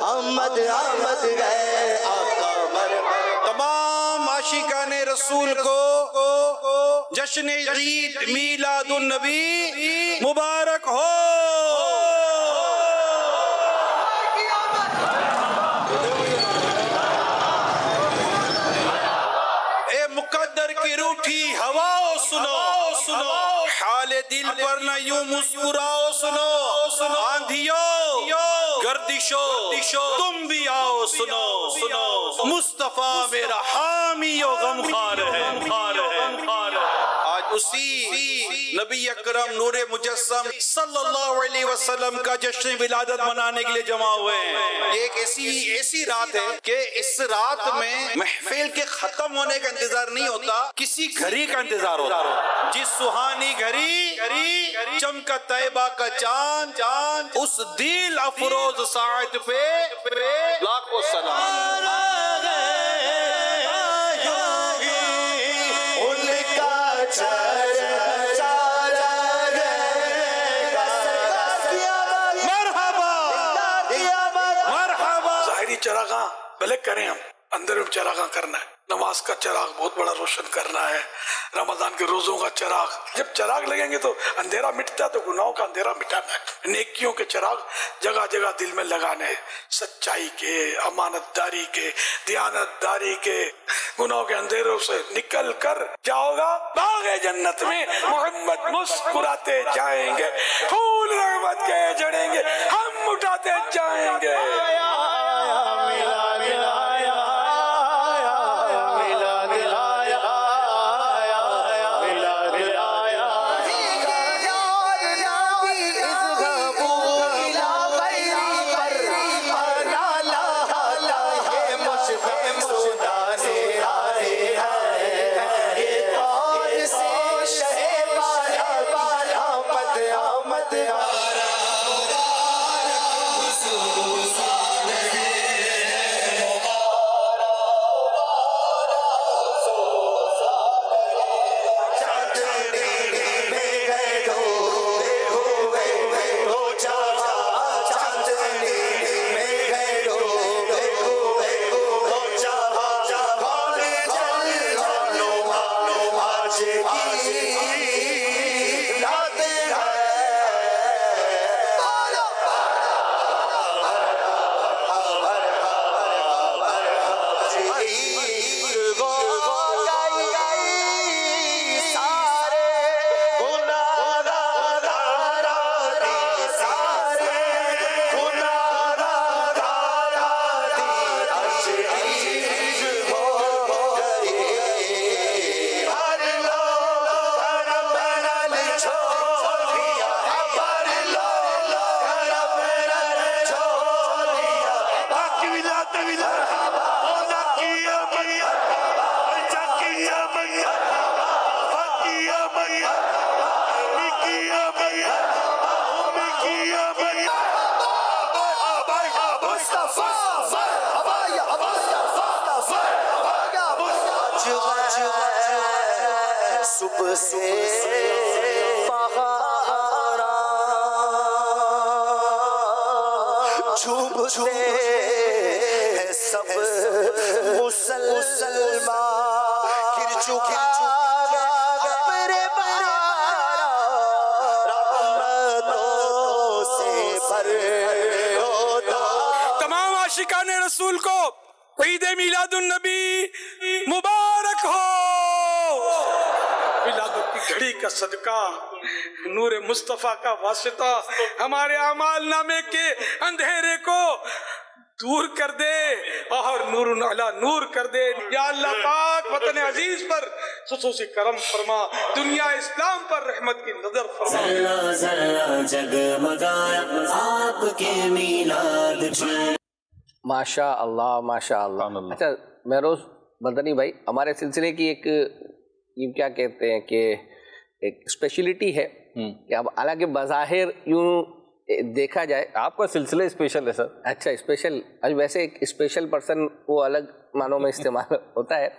آمد آمد گئے آقا مرحبا. تمام عاشقان رسول کو جشن عید میلاد النبی مبارک ہو. اے مقدر کی روٹھی ہواؤ سنو، حال دل پر نہ یوں مسکراؤ سنو. آندھیوں گردشو تم بھی آؤ سنو. مصطفیٰ میرا حامی و غمخوار ہے. آج اسی نبی اکرم نور مجسم صلی اللہ علیہ وسلم کا جشن ولادت منانے کے لیے جمع ہوئے ہیں. یہ ایک ایسی رات ہے کہ اس رات میں محفل کے ختم ہونے کا انتظار نہیں ہوتا، کسی گھڑی کا انتظار ہوتا. جس سہانی گھڑی چمکا طیبہ کا چاند، اس دل افروز ساعت پہ لاکھوں سلام. ظاہری چراغاں بھلے کریں، ہم اندر میں چراغاں کرنا ہے. نماز کا چراغ بہت بڑا روشن کرنا ہے، رمضان کے روزوں کا چراغ. جب چراغ لگیں گے تو اندھیرا مٹتا ہے، تو گناہوں کا اندھیرا مٹانا ہے. نیکیوں کے چراغ جگہ جگہ دل میں لگانے ہیں، سچائی کے، امانت داری کے، دیانت داری کے. گناہوں کے اندھیروں سے نکل کر کیا ہوگا؟ باغ جنت میں محمد مسکراتے جائیں گے، پھول رحمت کے جڑیں گے، ہم اٹھاتے جائیں گے. صبح سے جھوٹے ہیں سب مسلمان گر چکا اپنے بارا رحمتوں سے بھر ہوتا. تمام عاشقان رسول کو عید میلاد النبی مبارک ہو. ولادت کی گھڑی کا صدقہ، نور مصطفیٰ کا واسطہ ہمارے اعمال نامے کے اندھیرے کو دور کر دے اور نور علی نور کر دے. یا اللہ پاک وطن عزیز پر خصوصی کرم فرما، دنیا اسلام پر رحمت کی نظر فرما. ذرا ذرا جگمگایا آپ کے میلاد جھوم. ماشاء اللہ ماشاء اللہ. اچھا مہروز مدنی بھائی، ہمارے سلسلے کی ایک یہ کیا کہتے ہیں کہ ایک اسپیشلٹی ہے کہ اب حالانکہ بظاہر یوں دیکھا جائے آپ کا سلسلہ اسپیشل ہے سر. اچھا اسپیشل، ویسے ایک اسپیشل پرسن وہ الگ معنوں میں استعمال ہوتا ہے.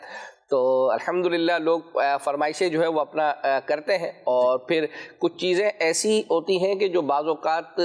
تو الحمدللہ لوگ فرمائشیں جو ہے وہ اپنا کرتے ہیں، اور پھر کچھ چیزیں ایسی ہوتی ہیں کہ جو بعض اوقات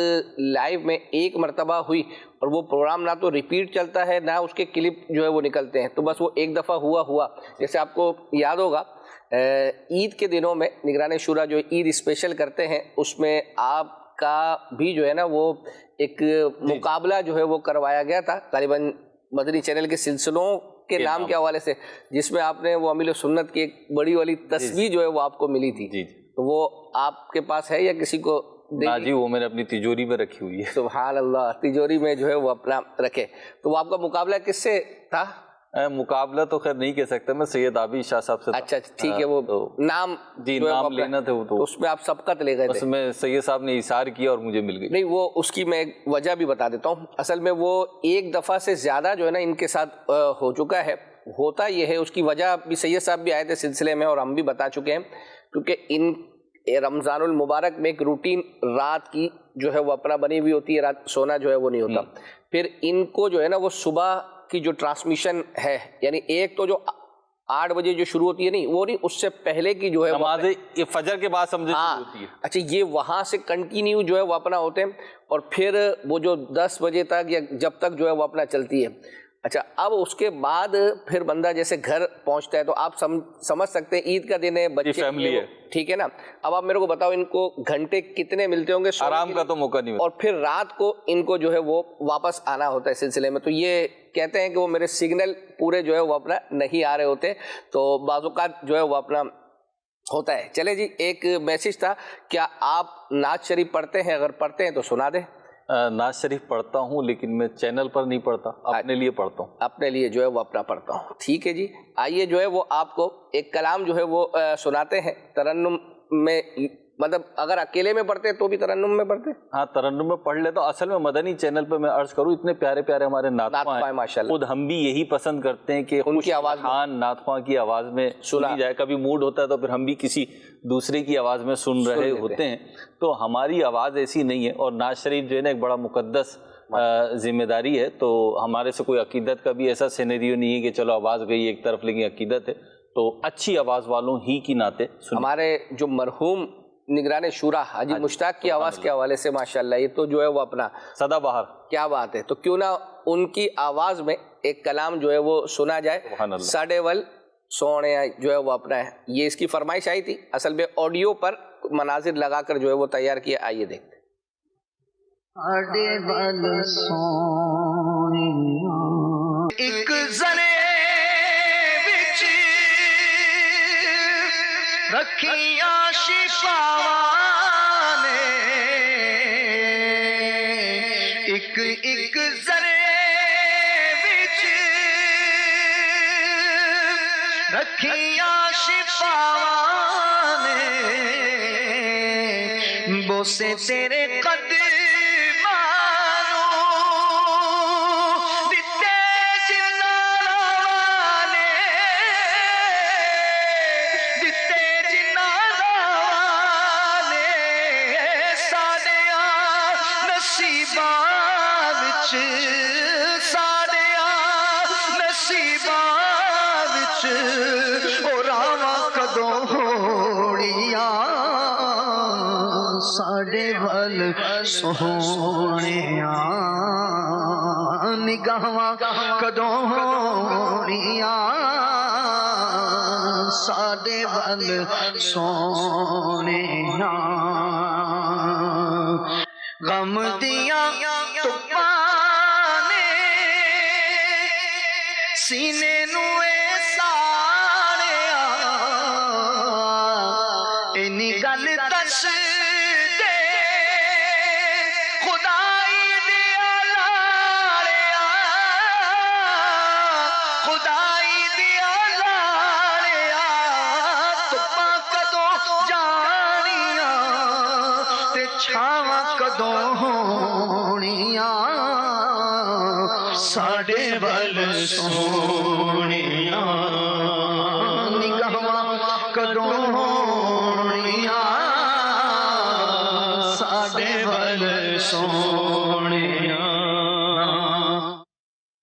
لائیو میں ایک مرتبہ ہوئی اور وہ پروگرام نہ تو ریپیٹ چلتا ہے نہ اس کے کلپ جو ہے وہ نکلتے ہیں، تو بس وہ ایک دفعہ ہوا. جیسے آپ کو یاد ہوگا عید کے دنوں میں نگران شورا جو عید اسپیشل کرتے ہیں اس میں آپ کا بھی جو ہے نا وہ ایک مقابلہ جو ہے وہ کروایا گیا تھا غالباً مدنی چینل کے سلسلوں کے نام کے حوالے سے، جس میں آپ نے وہ امیل سنت کی ایک بڑی والی تصویر جو ہے وہ آپ کو ملی تھی. تو وہ آپ کے پاس ہے یا کسی کو؟ جی وہ میں نے اپنی تجوری میں رکھی ہوئی ہے. سبحان اللہ، تجوری میں جو ہے وہ اپنا رکھے. تو وہ آپ کا مقابلہ کس سے تھا؟ مقابلہ تو خیر نہیں کہہ سکتا میں، سید عابی شاہ صاحب سے. اچھا ٹھیک ہے، وہ نام جی نام لینا تھا، وہ تو اس میں آپ سبقت لے گئے تھے. اس میں سید صاحب نے اثار کیا اور مجھے مل گئی. نہیں وہ اس کی میں ایک وجہ بھی بتا دیتا ہوں. اصل میں وہ ایک دفعہ سے زیادہ جو ہے نا ان کے ساتھ ہو چکا ہے. ہوتا یہ ہے، اس کی وجہ بھی سید صاحب بھی آئے تھے سلسلے میں اور ہم بھی بتا چکے ہیں، کیونکہ ان رمضان المبارک میں ایک روٹین رات کی جو ہے وہ اپنا بنی ہوئی ہوتی ہے، رات سونا جو ہے وہ نہیں ہوتا. پھر ان کو جو ہے نا وہ صبح کی جو ٹرانسمیشن ہے، یعنی ایک تو جو 8 بجے جو شروع ہوتی ہے نہیں وہ نہیں، اس سے پہلے کی جو ہے نماز فجر کے بعد سمجھے شروع ہوتی ہے. اچھا یہ وہاں سے کنٹینیو جو ہے وہ اپنا ہوتے ہیں، اور پھر وہ جو 10 بجے تک یا جب تک جو ہے وہ اپنا چلتی ہے. اچھا اب اس کے بعد پھر بندہ جیسے گھر پہنچتا ہے تو آپ سمجھ سکتے ہیں عید کا دن ہے، بچے فیملی ہے، ٹھیک ہے نا. اب آپ میرے کو بتاؤ ان کو گھنٹے کتنے ملتے ہوں گے؟ آرام کا تو موقع نہیں، اور پھر رات کو ان کو جو ہے وہ واپس آنا ہوتا ہے سلسلے میں. تو یہ کہتے ہیں کہ وہ میرے سگنل پورے جو ہے وہ اپنا نہیں آ رہے ہوتے، تو بعض اوقات جو ہے وہ اپنا ہوتا ہے. چلے جی، ایک میسج تھا، کیا آپ نعت شریف پڑھتے ہیں؟ اگر پڑھتے ہیں تو سنا دیں. نعت شریف پڑھتا ہوں لیکن میں چینل پر نہیں پڑھتا، اپنے لیے پڑھتا ہوں. اپنے لیے جو ہے وہ اپنا پڑھتا ہوں. ٹھیک ہے جی، آئیے جو ہے وہ آپ کو ایک کلام جو ہے وہ سناتے ہیں ترنم میں. مطلب اگر اکیلے میں پڑھتے تو بھی ترنم میں پڑھتے؟ ہاں ترنم میں پڑھ لیتا ہوں. اصل میں مدنی چینل پہ میں عرض کروں اتنے پیارے پیارے ہمارے نعت خواں ہیں ماشاءاللہ، خود ہم بھی یہی پسند کرتے ہیں کہ ان کی آواز نعت خواں کی آواز میں سنی جائے. کبھی موڈ ہوتا ہے تو پھر ہم بھی کسی دوسرے کی آواز میں سن رہے ہوتے ہیں. تو ہماری آواز ایسی نہیں ہے، اور نعت شریف جو ہے نا ایک بڑا مقدس ذمہ داری ہے. تو ہمارے سے کوئی عقیدت کا بھی ایسا سینیریو نہیں ہے کہ چلو آواز گئی ایک طرف، لیکن عقیدت ہے تو اچھی آواز والوں ہی کی نعتیں سنیں. ہمارے جو مرحوم نگران شورا حاجی مشتاق کی آواز کے حوالے سے ماشاءاللہ یہ تو جو ہے وہ اپنا سدا بہار، کیا بات ہے. تو کیوں نہ ان کی آواز میں ایک کلام جو ہے وہ سنا جائے. ساڈے ول سونے جو ہے وہ اپنا ہے، یہ اس کی فرمائش آئی تھی. اصل میں آڈیو پر مناظر لگا کر جو ہے وہ تیار کیا. آئیے دیکھتے ہیں. ایک زنے وچ رکھیاں شفاواں نے، ایک ایک زنے وچ رکھیاں شفاواں نے، بوسے تیرے قدماں ساڈے ول سونیاں نگاہاں کدوں ہونیاں ساڈے ول سونیاں غم دیاں تپاں نے سینے نو ساڑیا اینی گل دس دے خدائی دیا لاڑیا خدائی دیا لاڑیا تپاں کدوں جانیاں تے چھاواں کدوں ہونیاں ساڈے ول سونیاں نگاہاں کدوں ہونیاں ساڈے ول سونیاں۔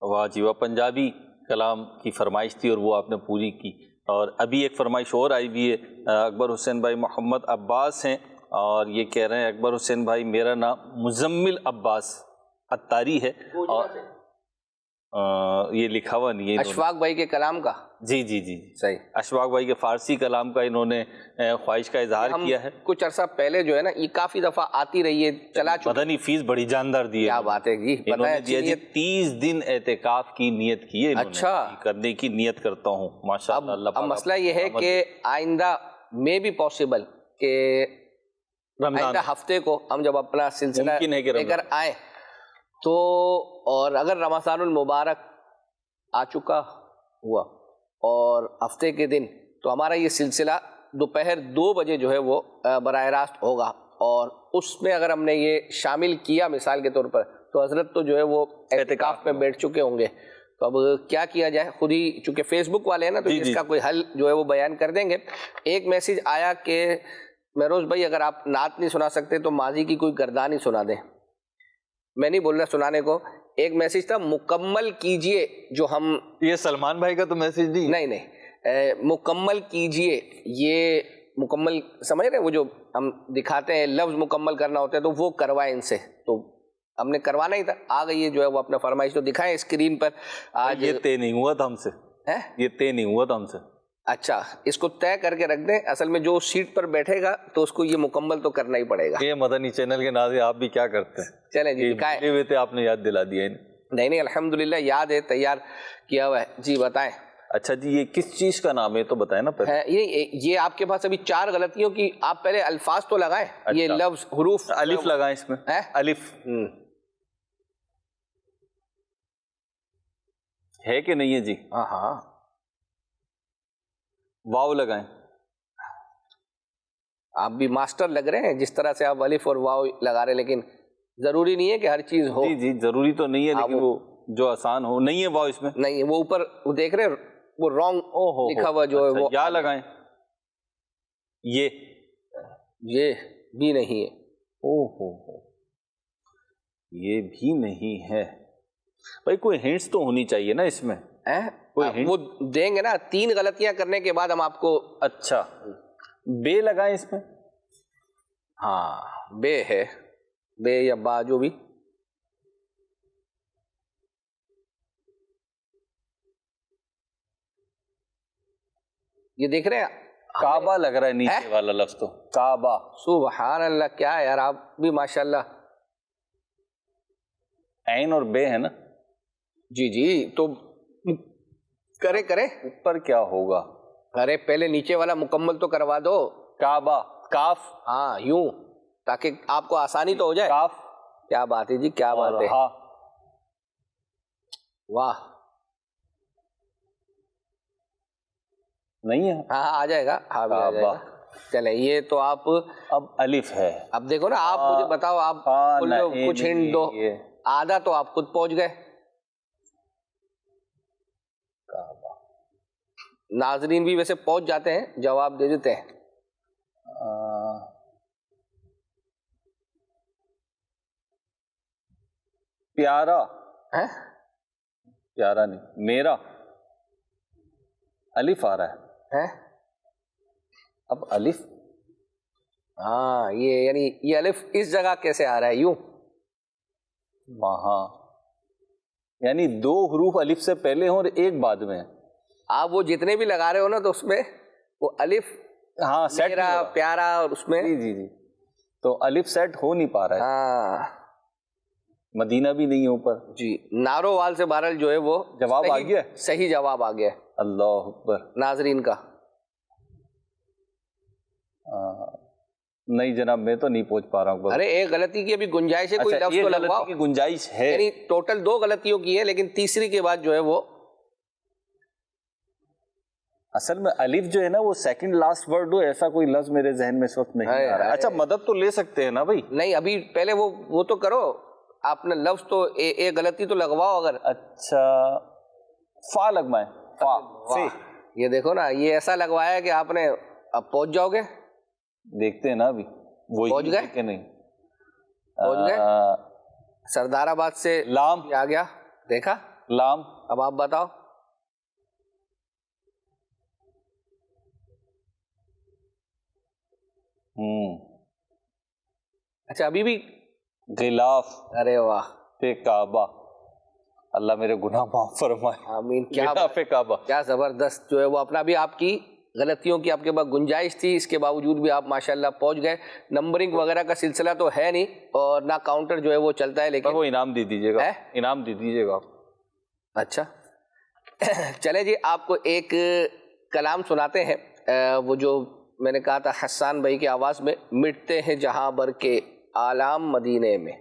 واہ جی واہ، پنجابی کلام کی فرمائش تھی اور وہ آپ نے پوری کی۔ اور ابھی ایک فرمائش اور آئی بھی ہے، اکبر حسین بھائی محمد عباس ہیں اور یہ کہہ رہے ہیں اکبر حسین بھائی میرا نام مزمل عباس اتاری ہے، اور یہ لکھا ہوا نہیں ہے اشفاق بھائی کے کلام کا، جی جی جی صحیح، اشفاق بھائی کے فارسی کلام کا انہوں نے خواہش کا اظہار کیا ہے۔ کچھ عرصہ پہلے جو ہے نا یہ کافی دفعہ آتی رہی ہے، چلا چکی، مدنی فیس بڑی جاندار دی ہے، کیا بات ہے جی، انہوں نے دیا جی 30 دن اعتکاف کی نیت کی ہے، اچھا کرنے کی نیت کرتا ہوں ماشاءاللہ۔ اللہ اب مسئلہ یہ ہے کہ آئندہ میں بھی پاسبل کہ آئندہ ہفتے کو ہم جب اپنا سلسلہ لے کر آئیں تو، اور اگر رمضان المبارک آ چکا ہوا اور ہفتے کے دن، تو ہمارا یہ سلسلہ دوپہر 2 بجے جو ہے وہ براہ راست ہوگا، اور اس میں اگر ہم نے یہ شامل کیا مثال کے طور پر تو حضرت تو جو ہے وہ اعتکاف میں بیٹھ چکے ہوں گے، تو اب کیا کیا جائے، خود ہی چونکہ فیس بک والے ہیں نا تو اس کا کوئی حل جو ہے وہ بیان کر دیں گے۔ ایک میسیج آیا کہ مہروز بھائی اگر آپ نعت نہیں سنا سکتے تو ماضی کی کوئی گردان ہی سنا دیں۔ میں نہیں بول رہا سنانے کو، ایک میسیج تھا مکمل کیجئے جو ہم، یہ سلمان بھائی کا تو میسیج نہیں، مکمل کیجئے، یہ مکمل سمجھ رہے ہیں، وہ جو ہم دکھاتے ہیں لفظ مکمل کرنا ہوتا ہے تو وہ کروائے ان سے، تو ہم نے کروانا ہی تھا، آ گئی ہے جو ہے وہ اپنا فرمائش، تو دکھائیں اسکرین پر آج۔ یہ طے نہیں ہوا تھا ہم سے، یہ طے نہیں ہوا تھا ہم سے۔ اچھا، اس کو طے کر کے رکھ دیں، اصل میں جو سیٹ پر بیٹھے گا تو اس کو یہ مکمل تو کرنا ہی پڑے گا۔ یہ مدنی چینل کے ناظرین آپ بھی کیا کرتے ہیں، چلیں جی دکھائیں۔ آپ نے یاد دلا دیا نہیں الحمدللہ یاد ہے، تیار کیا ہوا ہے جی، بتائیں۔ اچھا جی، یہ کس چیز کا نام ہے تو بتائیں نا پہلے۔ یہ آپ کے پاس ابھی 4 غلطیوں کی، آپ پہلے الفاظ تو لگائیں، یہ لفظ حروف، الف لگائیں اس میں، الف ہے کہ نہیں ہے جی؟ ہاں، واو لگائیں، آپ بھی ماسٹر لگ رہے ہیں جس طرح سے آپ الف اور واو لگا رہے ہیں، لیکن ضروری نہیں ہے کہ ہر چیز ہو۔ جی جی ضروری تو نہیں ہے، لیکن وہ جو آسان ہو، نہیں ہے واو اس میں، نہیں وہ اوپر وہ دیکھ رہے ہیں وہ رانگ لکھا ہوا جو ہے وہ، یا لگائیں، یہ بھی نہیں ہے، یہ بھی نہیں ہے بھائی، کوئی ہنٹس تو ہونی چاہیے نا اس میں، وہ دیں گے نا 3 غلطیاں کرنے کے بعد ہم آپ کو۔ اچھا، بے لگائیں اس میں، ہاں بے ہے، بے یا با جو بھی، یہ دیکھ رہے ہیں کعبہ لگ رہا ہے نیچے والا لفظ تو، کعبہ، سبحان اللہ، کیا ہے یار آپ بھی ماشاءاللہ۔ عین اور بے ہے نا، جی تو کرے اوپر کیا ہوگا، ارے پہلے نیچے والا مکمل تو کروا دو، کعبہ، کاف، ہاں یوں، تاکہ آپ کو آسانی تو ہو جائے۔ کاف، کیا بات ہے جی، کیا بات ہے، واہ، نہیں ہے، ہاں آ جائے گا، ہاں بھی آ جائے گا۔ چلیں یہ تو آپ اب الف ہے، اب دیکھو نا، آپ مجھے بتاؤ، آپ کچھ ہنٹ دو، آدھا تو آپ خود پہنچ گئے، ناظرین بھی ویسے پہنچ جاتے ہیں، جواب دے دیتے ہیں۔ پیارا، پیارا نہیں، میرا، الف آ رہا ہے، اب الف، ہاں یہ یعنی یہ الف اس جگہ کیسے آ رہا ہے، یوں، وہاں یعنی 2 حروف الف سے پہلے ہوں اور ایک بعد میں. آپ وہ جتنے بھی لگا رہے ہو نا تو اس میں وہ الف ہاں سیٹ میرا پیارا اور اس میں جی تو الف سیٹ ہو نہیں پا رہا ہے. ہاں مدینہ بھی نہیں ہے اوپر. جی نارووال سے بہرحال جو ہے وہ جواب آ گیا. صحیح جواب آ گیا اللہ اکبر. ناظرین کا. نہیں جناب میں تو نہیں پہنچ پا رہا ہوں. ارے ایک غلطی کی ابھی گنجائش ہے, کوئی اچھا لفظ یہ تو غلطی لگواؤ. کی گنجائش ہے, یعنی ٹوٹل 2 غلطیوں کی ہے لیکن تیسری کے بعد جو ہے وہ اصل میں الف جو ہے نا وہ سیکنڈ لاسٹ ورڈ ہو, ایسا کوئی لفظ میرے ذہن میں اس وقت نہیں آ رہا ہے. اچھا مدد تو لے سکتے ہیں نا بھائی. نہیں ابھی پہلے وہ تو کرو, آپ نے لفظ تو ایک غلطی تو لگواؤ. اگر اچھا فا لگوائیں. فا یہ دیکھو نا, یہ ایسا لگوایا کہ آپ نے اب پہنچ جاؤ گے. دیکھتے ہیں نا ابھی وہی پہنچ گئے کہ نہیں. پہنچ گئے. سردار آباد سے لام آ گیا, دیکھا لام. اب آپ بتاؤ. اچھا ابھی بھی غلاف. ارے واہ پہ کعبہ. اللہ میرے گناہ معاف فرمائے. آمین. غلاف کعبہ. کیا زبردست جو ہے وہ اپنا بھی آپ کی غلطیوں کی آپ کے پاس گنجائش تھی, اس کے باوجود بھی آپ ماشاءاللہ پہنچ گئے. نمبرنگ وغیرہ کا سلسلہ تو ہے نہیں اور نہ کاؤنٹر جو ہے وہ چلتا ہے, لیکن وہ انعام دے دیجیے گا. انعام دے دیجیے گا. اچھا چلے جی, آپ کو ایک کلام سناتے ہیں. وہ جو میں نے کہا تھا حسان بھائی کی آواز میں, مٹتے ہیں جہاں بھر کے آلام مدینے میں.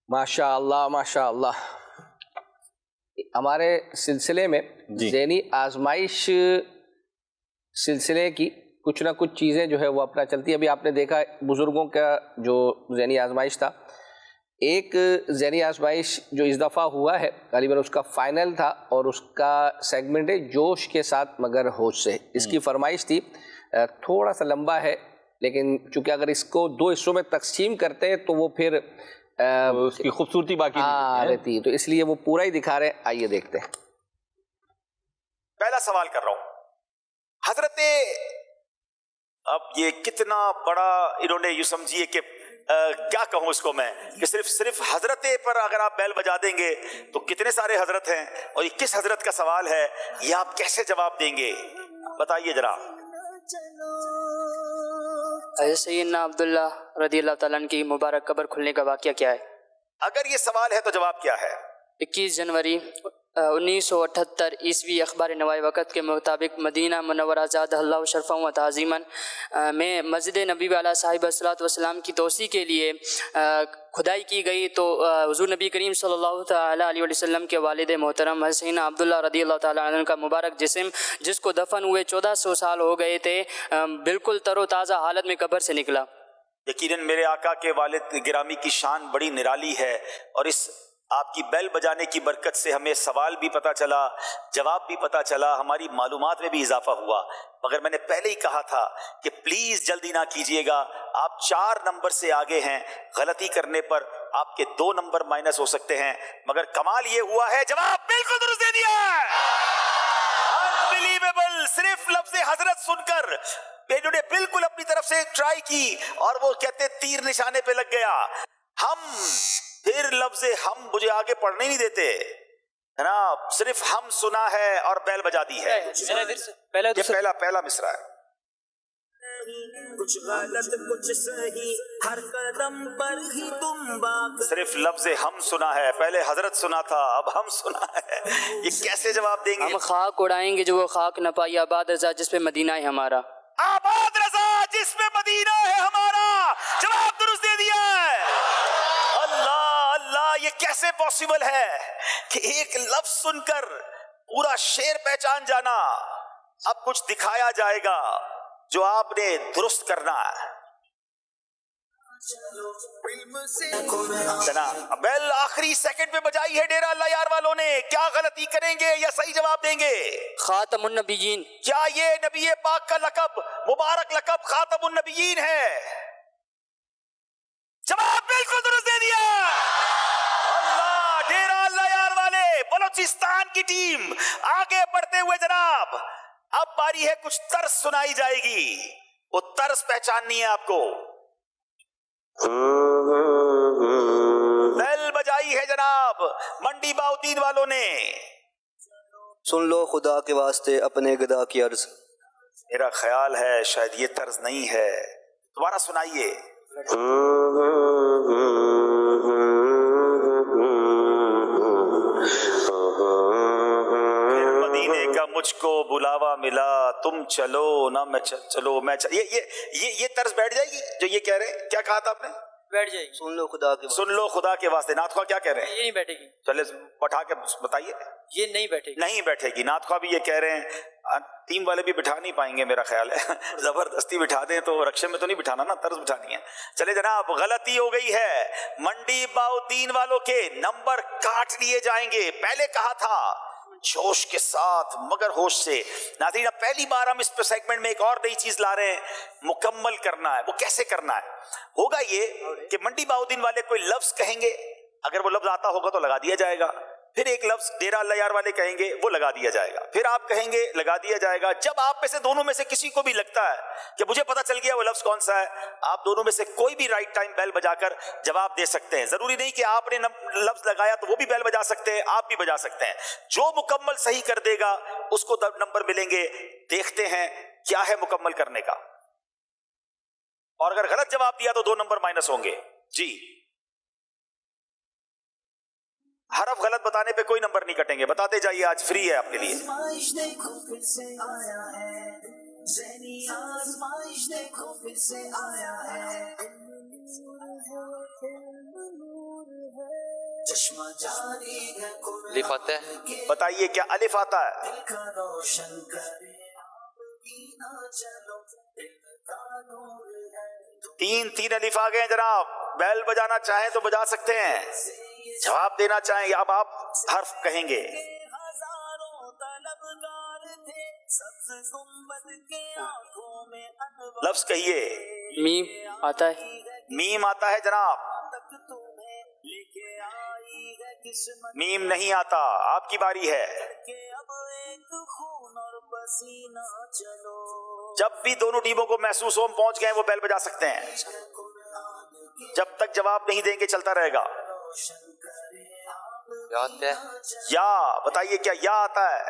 ماشاء اللہ ماشاء اللہ. ہمارے سلسلے میں ذہنی آزمائش سلسلے کی کچھ نہ کچھ چیزیں جو ہے وہ اپنا چلتی ہے. ابھی آپ نے دیکھا بزرگوں کا جو ذہنی آزمائش تھا, ایک ذہنی آزمائش جو اس دفعہ ہوا ہے غالباً اس کا فائنل تھا اور اس کا سیگمنٹ ہے جوش کے ساتھ مگر ہوش سے. اس کی فرمائش تھی, تھوڑا سا لمبا ہے لیکن چونکہ اگر اس کو 2 حصوں میں تقسیم کرتے ہیں تو وہ پھر اس کی خوبصورتی باقی رہتی, تو اس لیے وہ پورا ہی دکھا رہے ہیں. آئیے دیکھتے ہیں. پہلا سوال کر رہا ہوں, حضرت اب یہ کتنا بڑا انہوں نے یوں سمجھیے کہ کیا کہوں اس کو میں کہ صرف حضرت پر اگر آپ بیل بجا دیں گے تو کتنے سارے حضرت ہیں اور یہ کس حضرت کا سوال ہے یہ آپ کیسے جواب دیں گے بتائیے ذرا. حضرت سیدنا عبداللہ رضی اللہ تعالیٰ عنہ کی مبارک قبر کھلنے کا واقعہ کیا ہے؟ اگر یہ سوال ہے تو جواب کیا ہے؟ 21 جنوری 1978 عیسوی اخبار نوائے وقت کے مطابق مدینہ منورہ زادہ اللہ شرفا و تعظیماً میں مسجد نبی علیہ صاحب الصلاۃ والسلام کی توسیع کے لیے کھدائی کی گئی تو حضور نبی کریم صلی اللہ تعالیٰ علیہ وسلم کے والد محترم حسین عبداللہ رضی اللہ تعالیٰ عنہ کا مبارک جسم جس کو دفن ہوئے 1400 سال ہو گئے تھے بالکل تر و تازہ حالت میں قبر سے نکلا. یقیناً میرے آقا کے والد گرامی کی شان بڑی نرالی ہے اور اس آپ کی بیل بجانے کی برکت سے ہمیں سوال بھی پتہ چلا جواب بھی پتہ چلا ہماری معلومات میں بھی اضافہ ہوا. مگر میں نے پہلے ہی کہا تھا کہ پلیز جلدی نہ کیجئے گا آپ 4 نمبر سے آگے ہیں غلطی کرنے پر آپ کے 2 نمبر مائنس ہو سکتے ہیں مگر کمال یہ ہوا ہے جواب بالکل درست دے دیا ہے. انبلیویبل. صرف لفظ حضرت سن کر انہوں نے بالکل اپنی طرف سے ٹرائی کی اور وہ کہتے تیر نشانے پہ لگ گیا. ہم پھر لفظ ہم مجھے آگے پڑھنے نہیں دیتے جناب صرف ہم سنا ہے اور بیل بجا دی ہے. یہ پہلا مصرع ہے. کچھ غلط کچھ صحیح ہر قدم پر ہی تم بات. صرف لفظ ہم سنا ہے پہلے حضرت سنا تھا اب ہم سنا ہے. یہ کیسے جواب دیں گے؟ ہم خاک اڑائیں گے جو وہ خاک نہ پائی آباد رضا جس پہ مدینہ ہے ہمارا. آباد رضا جس پہ مدینہ ہے ہمارا. جواب درست دے دیا ہے. اللہ اللہ یہ کیسے پاسبل ہے کہ ایک لفظ سن کر پورا شعر پہچان جانا. اب کچھ دکھایا جائے گا جو آپ نے درست کرنا ہے. بیل آخری سیکنڈ میں بجائی ہے ڈیرہ اللہ یار والوں نے. کیا غلطی کریں گے یا صحیح جواب دیں گے؟ خاتم النبیین. کیا یہ نبی پاک کا لقب مبارک لقب خاتم النبیین ہے؟ جواب بالکل درست دے دیا. اللہ ڈیرہ اللہ یار والے بلوچستان کی ٹیم آگے بڑھتے ہوئے جناب. اب باری ہے کچھ طرز سنائی جائے گی وہ طرز پہچاننی ہے آپ کو. بیل بجائی ہے جناب منڈی باؤدین والوں نے. سن لو خدا کے واسطے اپنے گدا کی عرض. میرا خیال ہے شاید یہ طرز نہیں ہے دوبارہ سنائیے. مدینے کا مجھ کو بلاوا ملا تم چلو نہ میں چلو میں یہ طرز بیٹھ جائے گی جو یہ کہہ رہے ہیں. کیا کہا تھا آپ نے؟ بیٹھ جائے گی. سن لو خدا کے سن لو خدا کے واسطے. نعت خواہ کیا کہہ رہے ہیں؟ یہ نہیں بیٹھے گی. چلے بٹھا کے بتائیے. یہ نہیں بیٹھے گی. نہیں بیٹھے گی. نعت خواہ بھی یہ کہہ رہے ہیں. ٹیم والے بھی بٹھا نہیں پائیں گے میرا خیال ہے. زبردستی بٹھا دیں تو رکشے میں تو نہیں بٹھانا نا طرز بٹھانی ہے. چلے جناب غلطی ہو گئی ہے. منڈی باؤدین والوں کے نمبر کاٹ لیے جائیں گے. پہلے کہا تھا جوش کے ساتھ مگر ہوش سے. ناظرین پہلی بار ہم اس سیگمنٹ میں ایک اور نئی چیز لا رہے ہیں مکمل کرنا ہے. وہ کیسے کرنا ہے؟ ہوگا یہ کہ منڈی باؤدین والے کوئی لفظ کہیں گے اگر وہ لفظ آتا ہوگا تو لگا دیا جائے گا. پھر ایک لفظ ڈیرہ اللہ یار والے کہیں گے وہ لگا دیا جائے گا. پھر آپ کہیں گے لگا دیا جائے گا. جب آپ میں سے دونوں میں سے کسی کو بھی لگتا ہے کہ مجھے پتا چل گیا وہ لفظ کون سا ہے آپ دونوں میں سے کوئی بھی رائٹ ٹائم بیل بجا کر جواب دے سکتے ہیں. ضروری نہیں کہ آپ نے لفظ لگایا تو وہ بھی بیل بجا سکتے ہیں آپ بھی بجا سکتے ہیں. جو مکمل صحیح کر دے گا اس کو نمبر ملیں گے. دیکھتے ہیں کیا ہے مکمل کرنے کا. اور اگر غلط جواب دیا تو 2 نمبر مائنس ہوں گے. جی حرف غلط بتانے پہ کوئی نمبر نہیں کٹیں گے. بتاتے جائیے آج فری ہے آپ کے لیے. الف آتا ہے؟ بتائیے کیا الف آتا ہے؟ تین الف آ گئے جناب. بیل بجانا چاہیں تو بجا سکتے ہیں. جواب دینا چاہیں یا اب آپ حرف کہیں گے. لفظ کہیے. میم آتا ہے. میم آتا ہے جناب. میم نہیں آتا. آپ کی باری ہے. جب بھی دونوں ٹیموں کو محسوس ہو ہم پہنچ گئے وہ بیل بجا سکتے ہیں. جب تک جواب نہیں دیں گے چلتا رہے گا. یا بتائیے کیا یا آتا ہے؟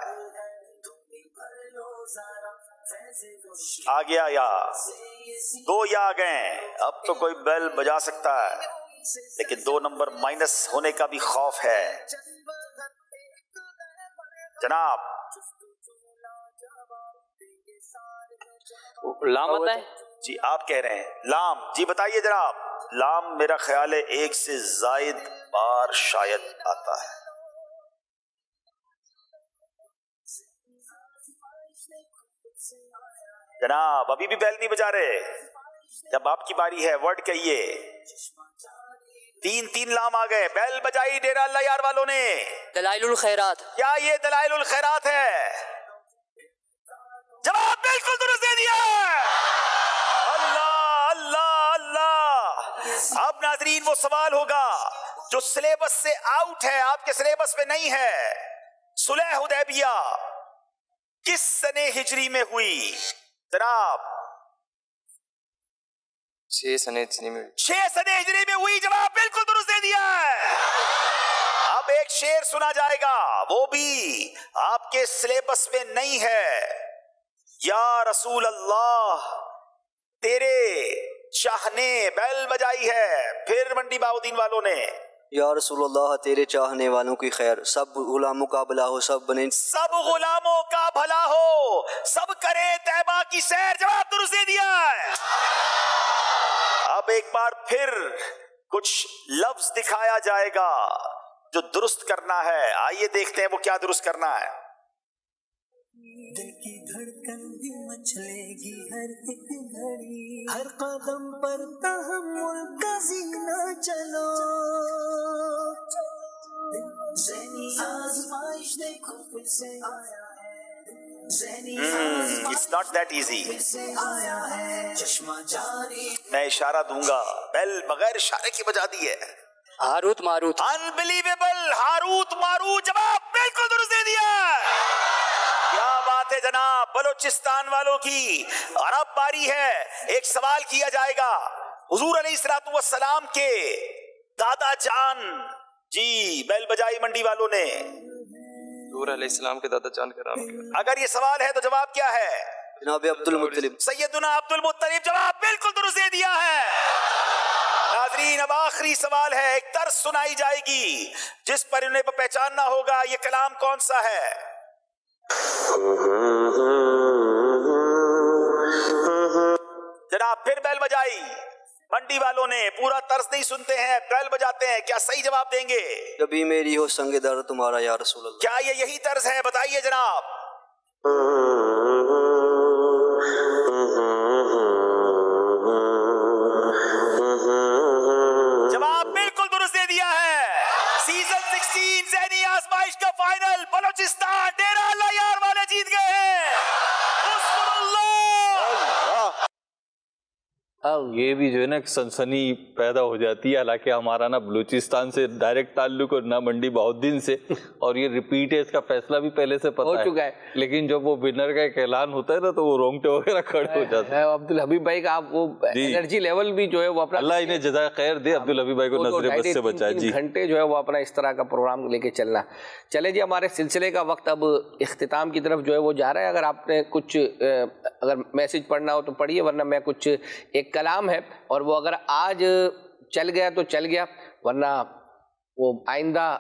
آ گیا یا. 2 یا آ گئے. اب تو کوئی بیل بجا سکتا ہے لیکن 2 نمبر مائنس ہونے کا بھی خوف ہے. جناب لام آتا ہے؟ جی آپ کہہ رہے ہیں لام. جی بتائیے جناب. لام میرا خیال ہے 1 سے زائد بار شاید آتا ہے. جناب ابھی بھی بیل نہیں بجا رہے. جب آپ کی باری ہے ورڈ کہیے. 3 لام آ گئے. بیل بجائی ڈیرہ اللہ یار والوں نے. دلائل الخیرات. کیا یہ دلائل الخیرات ہے؟ جواب بالکل درست دے دیا. اللہ اللہ اللہ. اب ناظرین وہ سوال ہوگا جو سلیبس سے آؤٹ ہے, آپ کے سلیبس میں نہیں ہے. صلح حدیبیہ کس سنے ہجری میں ہوئی جناب؟ 6 سنے ہجری میں. 6 سنے ہجری میں ہوئی. جواب بالکل درست دے دیا ہے. اب ایک شعر سنا جائے گا وہ بھی آپ کے سلیبس میں نہیں ہے. یا رسول اللہ تیرے چاہنے بیل بجائی ہے. پھر منڈی باؤدین والوں نے یا رسول اللہ تیرے چاہنے والوں کی خیر, سب غلاموں کا بھلا ہو, سب بنے سب غلاموں کا بھلا ہو, سب کرے طیبہ کی سیر. جواب درست دے دیا ہے. اب ایک بار پھر کچھ لفظ دکھایا جائے گا جو درست کرنا ہے. آئیے دیکھتے ہیں وہ کیا درست کرنا ہے. دل کی دھڑکن بھی مچلے گی ہر ایک گھڑی, ہر قدم پر تحمل کا زینہ چلو. ذہنی آزمائش دیکھو پھر سے آیا ہے, ذہنی It's not that easy. آیا ہے, چشمہ جاری. میں اشارہ دوں گا, بیل بغیر اشارے کی بجا دی ہے. Harut Marut. Unbelievable. Harut Marut. جواب بالکل درست دے دیا. کیا بات ہے جناب. بلوچستان والوں کی اور اب باری ہے. ایک سوال کیا جائے گا. حضور علیہ الصلوۃ والسلام کے دادا جان جی بیل بجائی منڈی والوں نے. حضور علیہ السلام کے دادا جان کا نام کیا؟ اگر یہ سوال ہے تو جواب کیا ہے؟ جناب عبد المطلب. سیدنا عبد المطلب. جواب بالکل درست دے دیا ہے. ناظرین اب آخری سوال ہے. ایک طرز سنائی جائے گی جس پر انہیں پہچاننا ہوگا یہ کلام کون سا ہے. جناب پھر بیل بجائی منڈی والوں نے. پورا طرز نہیں سنتے ہیں, بیل بجاتے ہیں. کیا صحیح جواب دیں گے؟ کبھی میری ہو سنگ در تمہارا یا رسول اللہ. کیا یہ یہی طرز ہے؟ بتائیے جناب. جواب بالکل درست دے دیا ہے. سیزن 16 ذہنی آزمائش کا فائنل بلوچستان ڈیرہ اللہ یار والے جیت گئے ہیں. حسن اللہ. یہ بھی جو ہے نا سنسنی پیدا ہو جاتی ہے. حالانکہ ہمارا نا بلوچستان سے ڈائریکٹ تعلق اور نہ منڈی بہدین سے, اور یہ ریپیٹ ہے, اس کا فیصلہ بھی پہلے سے پتہ ہو چکا ہے. لیکن جب وہ ونر کا ایک اعلان ہوتا ہے نا تو وہ رونگٹے وغیرہ کھڑے ہو جاتے ہیں. عبدالحبیب بھائی کا وہ انرجی لیول بھی جو ہے وہ اپنا, اللہ انہیں جزائے خیر دے, عبدالحبیب بھائی کو نظر بد سے بچائے. جی گھنٹے جو ہے وہ اپنا اس طرح کا پروگرام لے کے چلنا. چلے جی ہمارے سلسلے کا وقت اب اختتام کی طرف جو ہے وہ جا رہا ہے. اگر آپ نے کچھ اگر میسج پڑھنا ہو تو پڑھیے, ورنہ میں کچھ ایک کلام ہے اور وہ اگر آج چل گیا تو چل گیا, ورنہ وہ آئندہ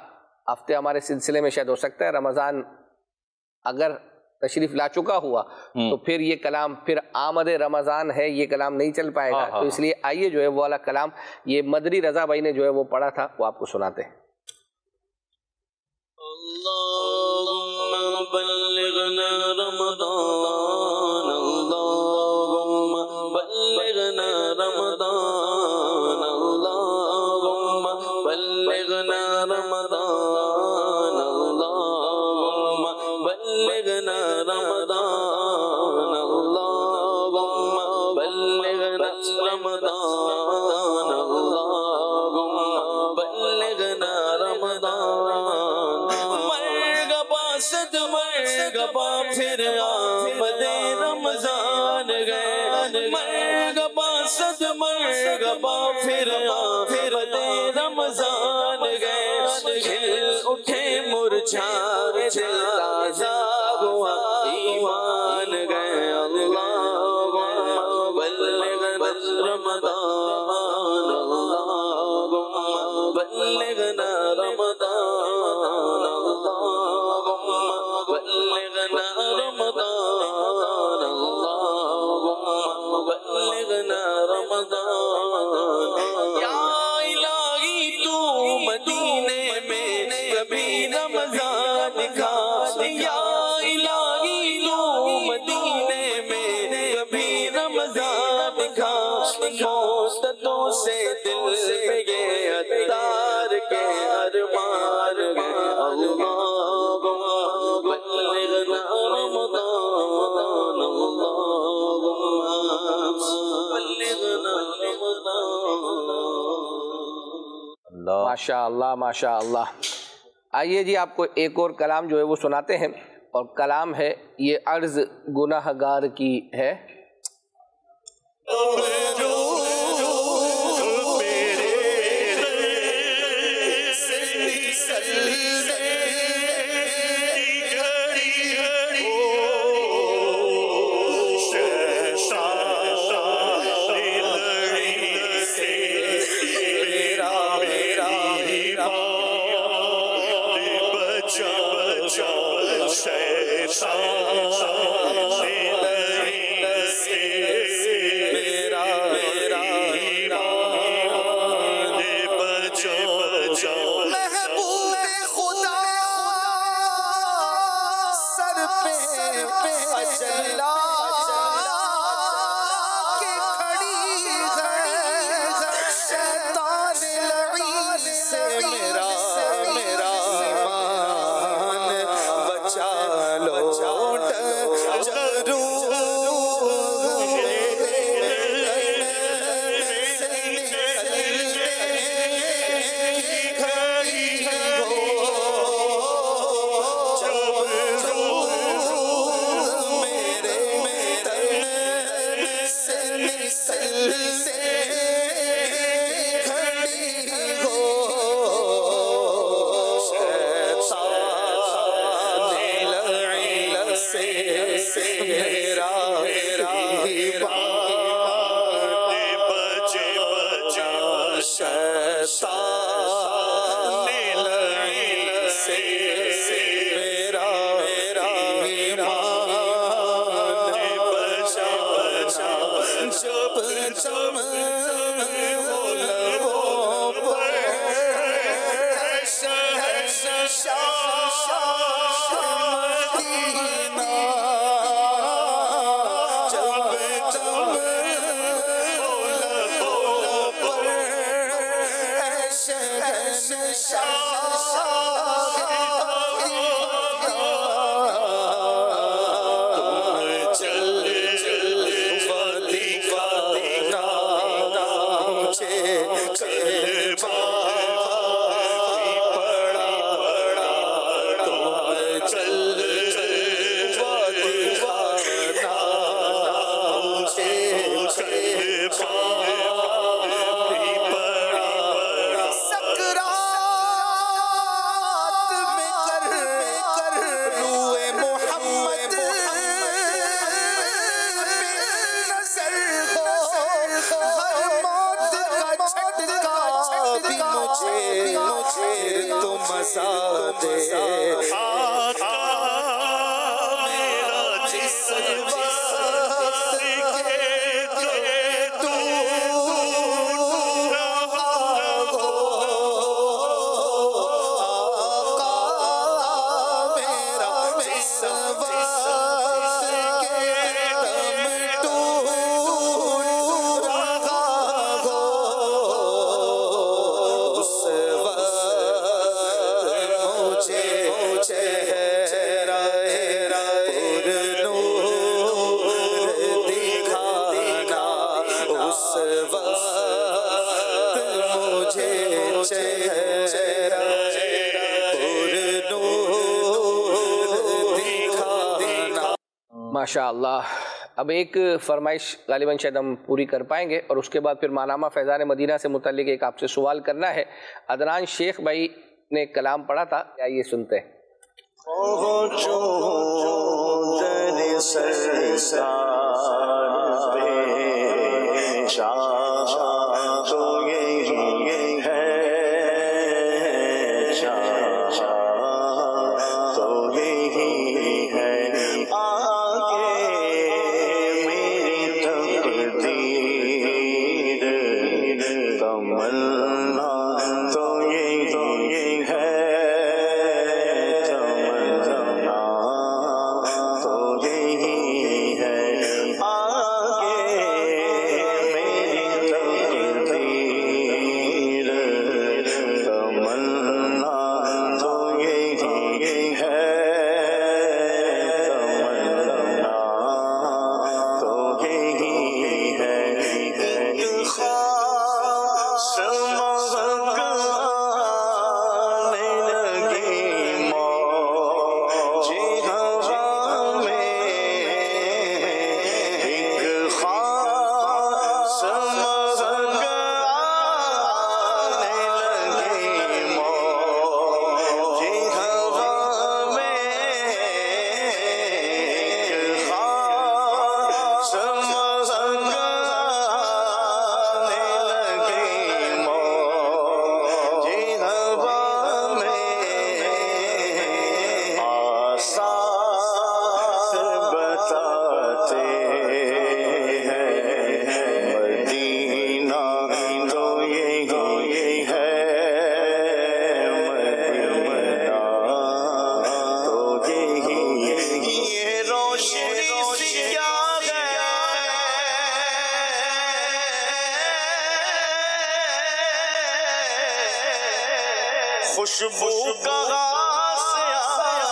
ہفتے ہمارے سلسلے میں شاید ہو سکتا ہے. رمضان اگر تشریف لا چکا ہوا تو پھر یہ کلام پھر آمد رمضان ہے یہ کلام نہیں چل پائے گا. تو اس لیے آئیے جو ہے وہ والا کلام یہ مدری رضا بھائی نے جو ہے وہ پڑھا تھا وہ آپ کو سناتے ہیں. اللہم بلغنا رمضان, اللہم بلغنا رمضان, اللہم بلغنا رمضان, اللہم بلغنا رمضان, اللہم بلغنا رمضان, اللہم بلغنا رمضان. مرغبا صد مرغبا پھر آمد رمضان مرحبا صد مرحبا پھر آمد رمضان گئے کھل اٹھے مرجھا دل تازہ ہوا ایمان گئے اللہم بلغنا رمضان اللہم بلغنا رمضان اللہم بلغنا رمضان اللہم بلغنا رمضان یا الہی تو مدینے میں کبھی رمضان دکھا یا الہی تو مدینے میں کبھی رمضان دکھا موتتوں سے دل پہ یہ عطار کے ارمان گئے اللہم بلغنا رمضان اللہم بلغنا رمضان. ماشاء اللہ ماشاء اللہ. آئیے جی آپ کو ایک اور کلام جو ہے وہ سناتے ہیں، اور کلام ہے یہ عرض گناہ گار کی ہے. ماشاء اللہ. اب ایک فرمائش غالباً شاید ہم پوری کر پائیں گے اور اس کے بعد پھر ماہنامہ فیضان مدینہ سے متعلق ایک آپ سے سوال کرنا ہے. عدنان شیخ بھائی نے کلام پڑھا تھا, آئیے سنتے ہیں. خوشبو کہاں سے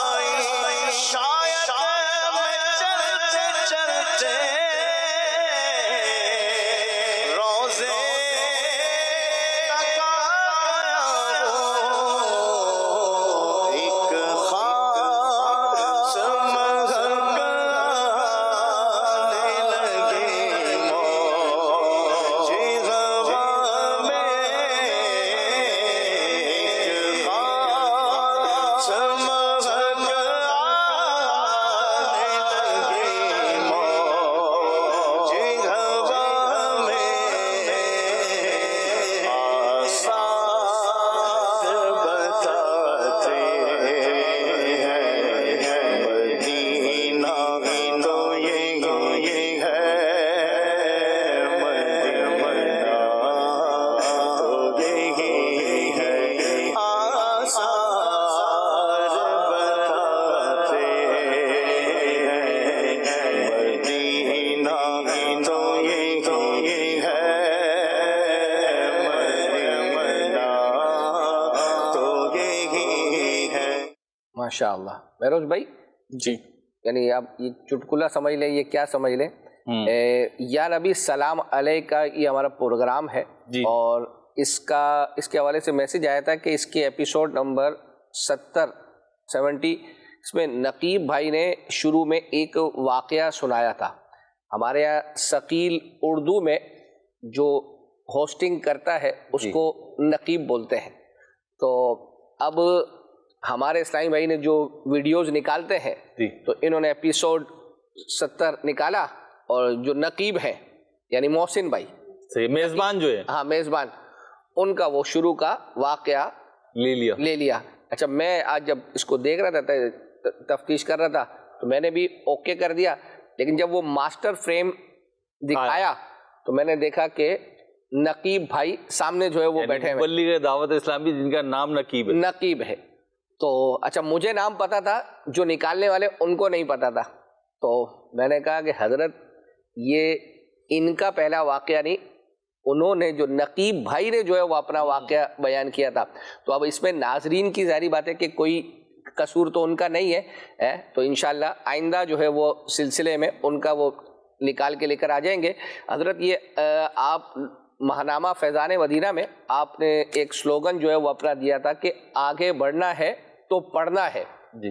آئی شاید میں چلتے چلتے روزے تک آیا ہوں ایک خاص مہک آنے لگی مجھے ہوا میں ماشاء اللہ. بہروز بھائی جی, یعنی آپ یہ چٹکلا سمجھ لیں, یہ کیا سمجھ لیں, یا نبی سلام علیہ کا یہ ہمارا پروگرام ہے جی. اور اس کے حوالے سے میسج آیا تھا کہ اس کے ایپیسوڈ نمبر 70 اس میں نقیب بھائی نے شروع میں ایک واقعہ سنایا تھا. ہمارے یہاں ثقیل اردو میں جو ہوسٹنگ کرتا ہے اس کو نقیب بولتے ہیں. تو اب ہمارے اسلامی بھائی نے جو ویڈیوز نکالتے ہیں تو انہوں نے ایپیسوڈ 70 نکالا اور جو نقیب ہیں یعنی محسن بھائی میزبان جو ہے, ہاں میزبان, ان کا وہ شروع کا واقعہ لے لیا. اچھا میں آج جب اس کو دیکھ رہا تھا, تفتیش کر رہا تھا, تو میں نے بھی اوکے کر دیا, لیکن جب وہ ماسٹر فریم دکھایا تو میں نے دیکھا کہ نقیب بھائی سامنے جو ہے وہ بیٹھے ہیں, مبلغ دعوت اسلامی جن کا نام نقیب ہے. تو اچھا مجھے نام پتا تھا, جو نکالنے والے ان کو نہیں پتا تھا. تو میں نے کہا کہ حضرت یہ ان کا پہلا واقعہ نہیں, انہوں نے جو نقیب بھائی نے جو ہے وہ اپنا واقعہ بیان کیا تھا. تو اب اس میں ناظرین کی ظاہری بات ہے کہ کوئی قصور تو ان کا نہیں ہے, تو انشاءاللہ آئندہ جو ہے وہ سلسلے میں ان کا وہ نکال کے لے کر آ جائیں گے. حضرت یہ آپ ماہنامہ فیضان مدینہ میں آپ نے ایک سلوگن جو ہے وہ اپنا دیا تھا کہ آگے بڑھنا ہے تو پڑھنا ہے, جی,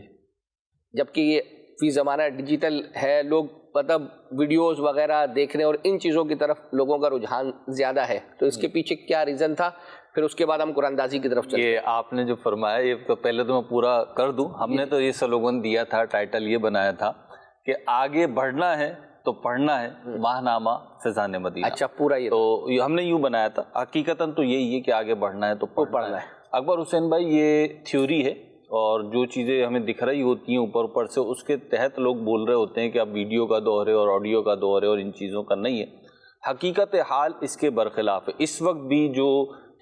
جبکہ یہ فی زمانہ ڈیجیٹل ہے، لوگ مطلب ویڈیوز وغیرہ دیکھنے اور ان چیزوں کی طرف لوگوں کا رجحان زیادہ ہے، تو اس کے پیچھے کیا ریزن تھا؟ پھر اس کے بعد ہم قرآن اندازی کی طرف چلیں۔ یہ آپ نے جو فرمایا یہ تو پہلے تو میں پورا کر دوں، ہم نے تو یہ سلوگن دیا تھا، ٹائٹل یہ بنایا تھا کہ آگے بڑھنا ہے تو پڑھنا ہے ماہنامہ فیضان مدینہ۔ اچھا، پورا یہ تو ہم نے یوں بنایا تھا، حقیقتاً تو یہی ہے کہ آگے بڑھنا ہے تو پڑھنا ہے۔ اکبر حسین بھائی یہ تھیوری ہے، اور جو چیزیں ہمیں دکھ رہی ہوتی ہیں اوپر سے اس کے تحت لوگ بول رہے ہوتے ہیں کہ اب ویڈیو کا دور ہے اور آڈیو کا دور ہے اور ان چیزوں کا نہیں ہے۔ حقیقت حال اس کے برخلاف ہے۔ اس وقت بھی جو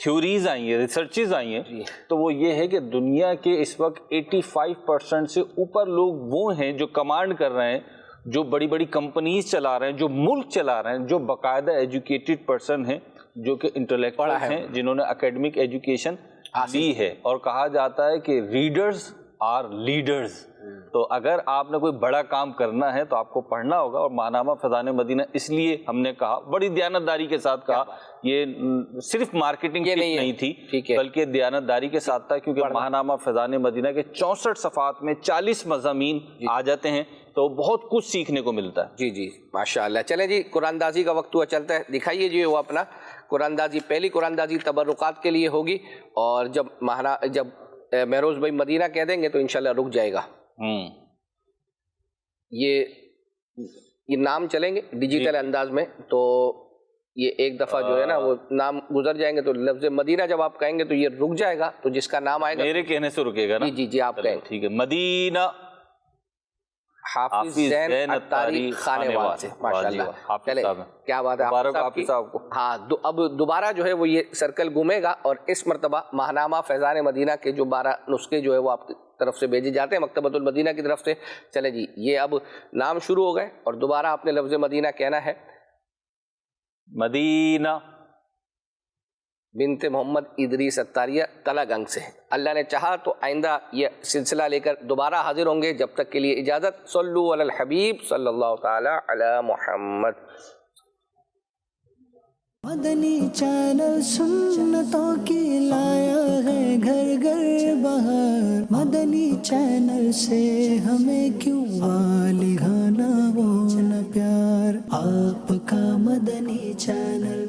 تھیوریز آئی ہیں، ریسرچز آئی ہیں، تو وہ یہ ہے کہ دنیا کے اس وقت 85% سے اوپر لوگ وہ ہیں جو کمانڈ کر رہے ہیں، جو بڑی بڑی کمپنیز چلا رہے ہیں، جو ملک چلا رہے ہیں، جو باقاعدہ ایجوکیٹڈ پرسن ہیں، جو کہ انٹلیکچوئل ہیں، جنہوں نے اکیڈمک ایجوکیشن لی ہے، اور کہا جاتا ہے کہ ریڈرز آر لیڈرز۔ تو اگر آپ نے کوئی بڑا کام کرنا ہے تو آپ کو پڑھنا ہوگا، اور ماہنامہ فیضان مدینہ اس لیے ہم نے کہا، بڑی دیانتداری کے ساتھ کہا، یہ صرف مارکیٹنگ نہیں تھی بلکہ دیانتداری کے ساتھ تھا، کیونکہ ماہنامہ فیضان مدینہ کے 64 صفحات میں 40 مضامین آ جاتے ہیں، تو بہت کچھ سیکھنے کو ملتا ہے۔ جی جی ماشاءاللہ۔ چلیں جی، قرآن اندازی کا وقت ہوا چلتا ہے، دکھائیے جی وہ اپنا قرآن اندازی۔ پہلی قرآن اندازی تبرکات کے لیے ہوگی، اور جب مہروز بھائی مدینہ کہہ دیں گے تو انشاءاللہ رک جائے گا۔ یہ نام چلیں گے ڈیجیٹل انداز میں، تو یہ ایک دفعہ جو ہے نا وہ نام گزر جائیں گے، تو لفظ مدینہ جب آپ کہیں گے تو یہ رک جائے گا، تو جس کا نام آئے گا میرے کہنے سے رکے گا نا؟ جی جی آپ کہیں۔ ٹھیک ہے، مدینہ حافظ زین اتاری خانیوال سے، ماشاءاللہ۔ چلے کیا بات ہے حافظ صاحب کو۔ ہاں، اب دوبارہ جو ہے وہ یہ سرکل گھومے گا، اور اس مرتبہ ماہنامہ فیضان مدینہ کے جو 12 نسخے جو ہے وہ آپ کی طرف سے بھیجے جاتے ہیں مکتبۃ المدینہ کی طرف سے۔ چلے جی، یہ اب نام شروع ہو گئے، اور دوبارہ آپ نے لفظ مدینہ کہنا ہے۔ مدینہ بنت محمد ادریس اتاریہ تلا گنگ سے۔ اللہ نے چاہا تو آئندہ یہ سلسلہ لے کر دوبارہ حاضر ہوں گے، جب تک کے لیے اجازت۔ صلو علی الحبیب صلی اللہ تعالی علی محمد۔ مدنی چینل سنتوں کی لایا ہے گھر گھر بہار، مدنی چینل سے ہمیں کیوں لگانا وہ نہ پیار، آپ کا مدنی چینل۔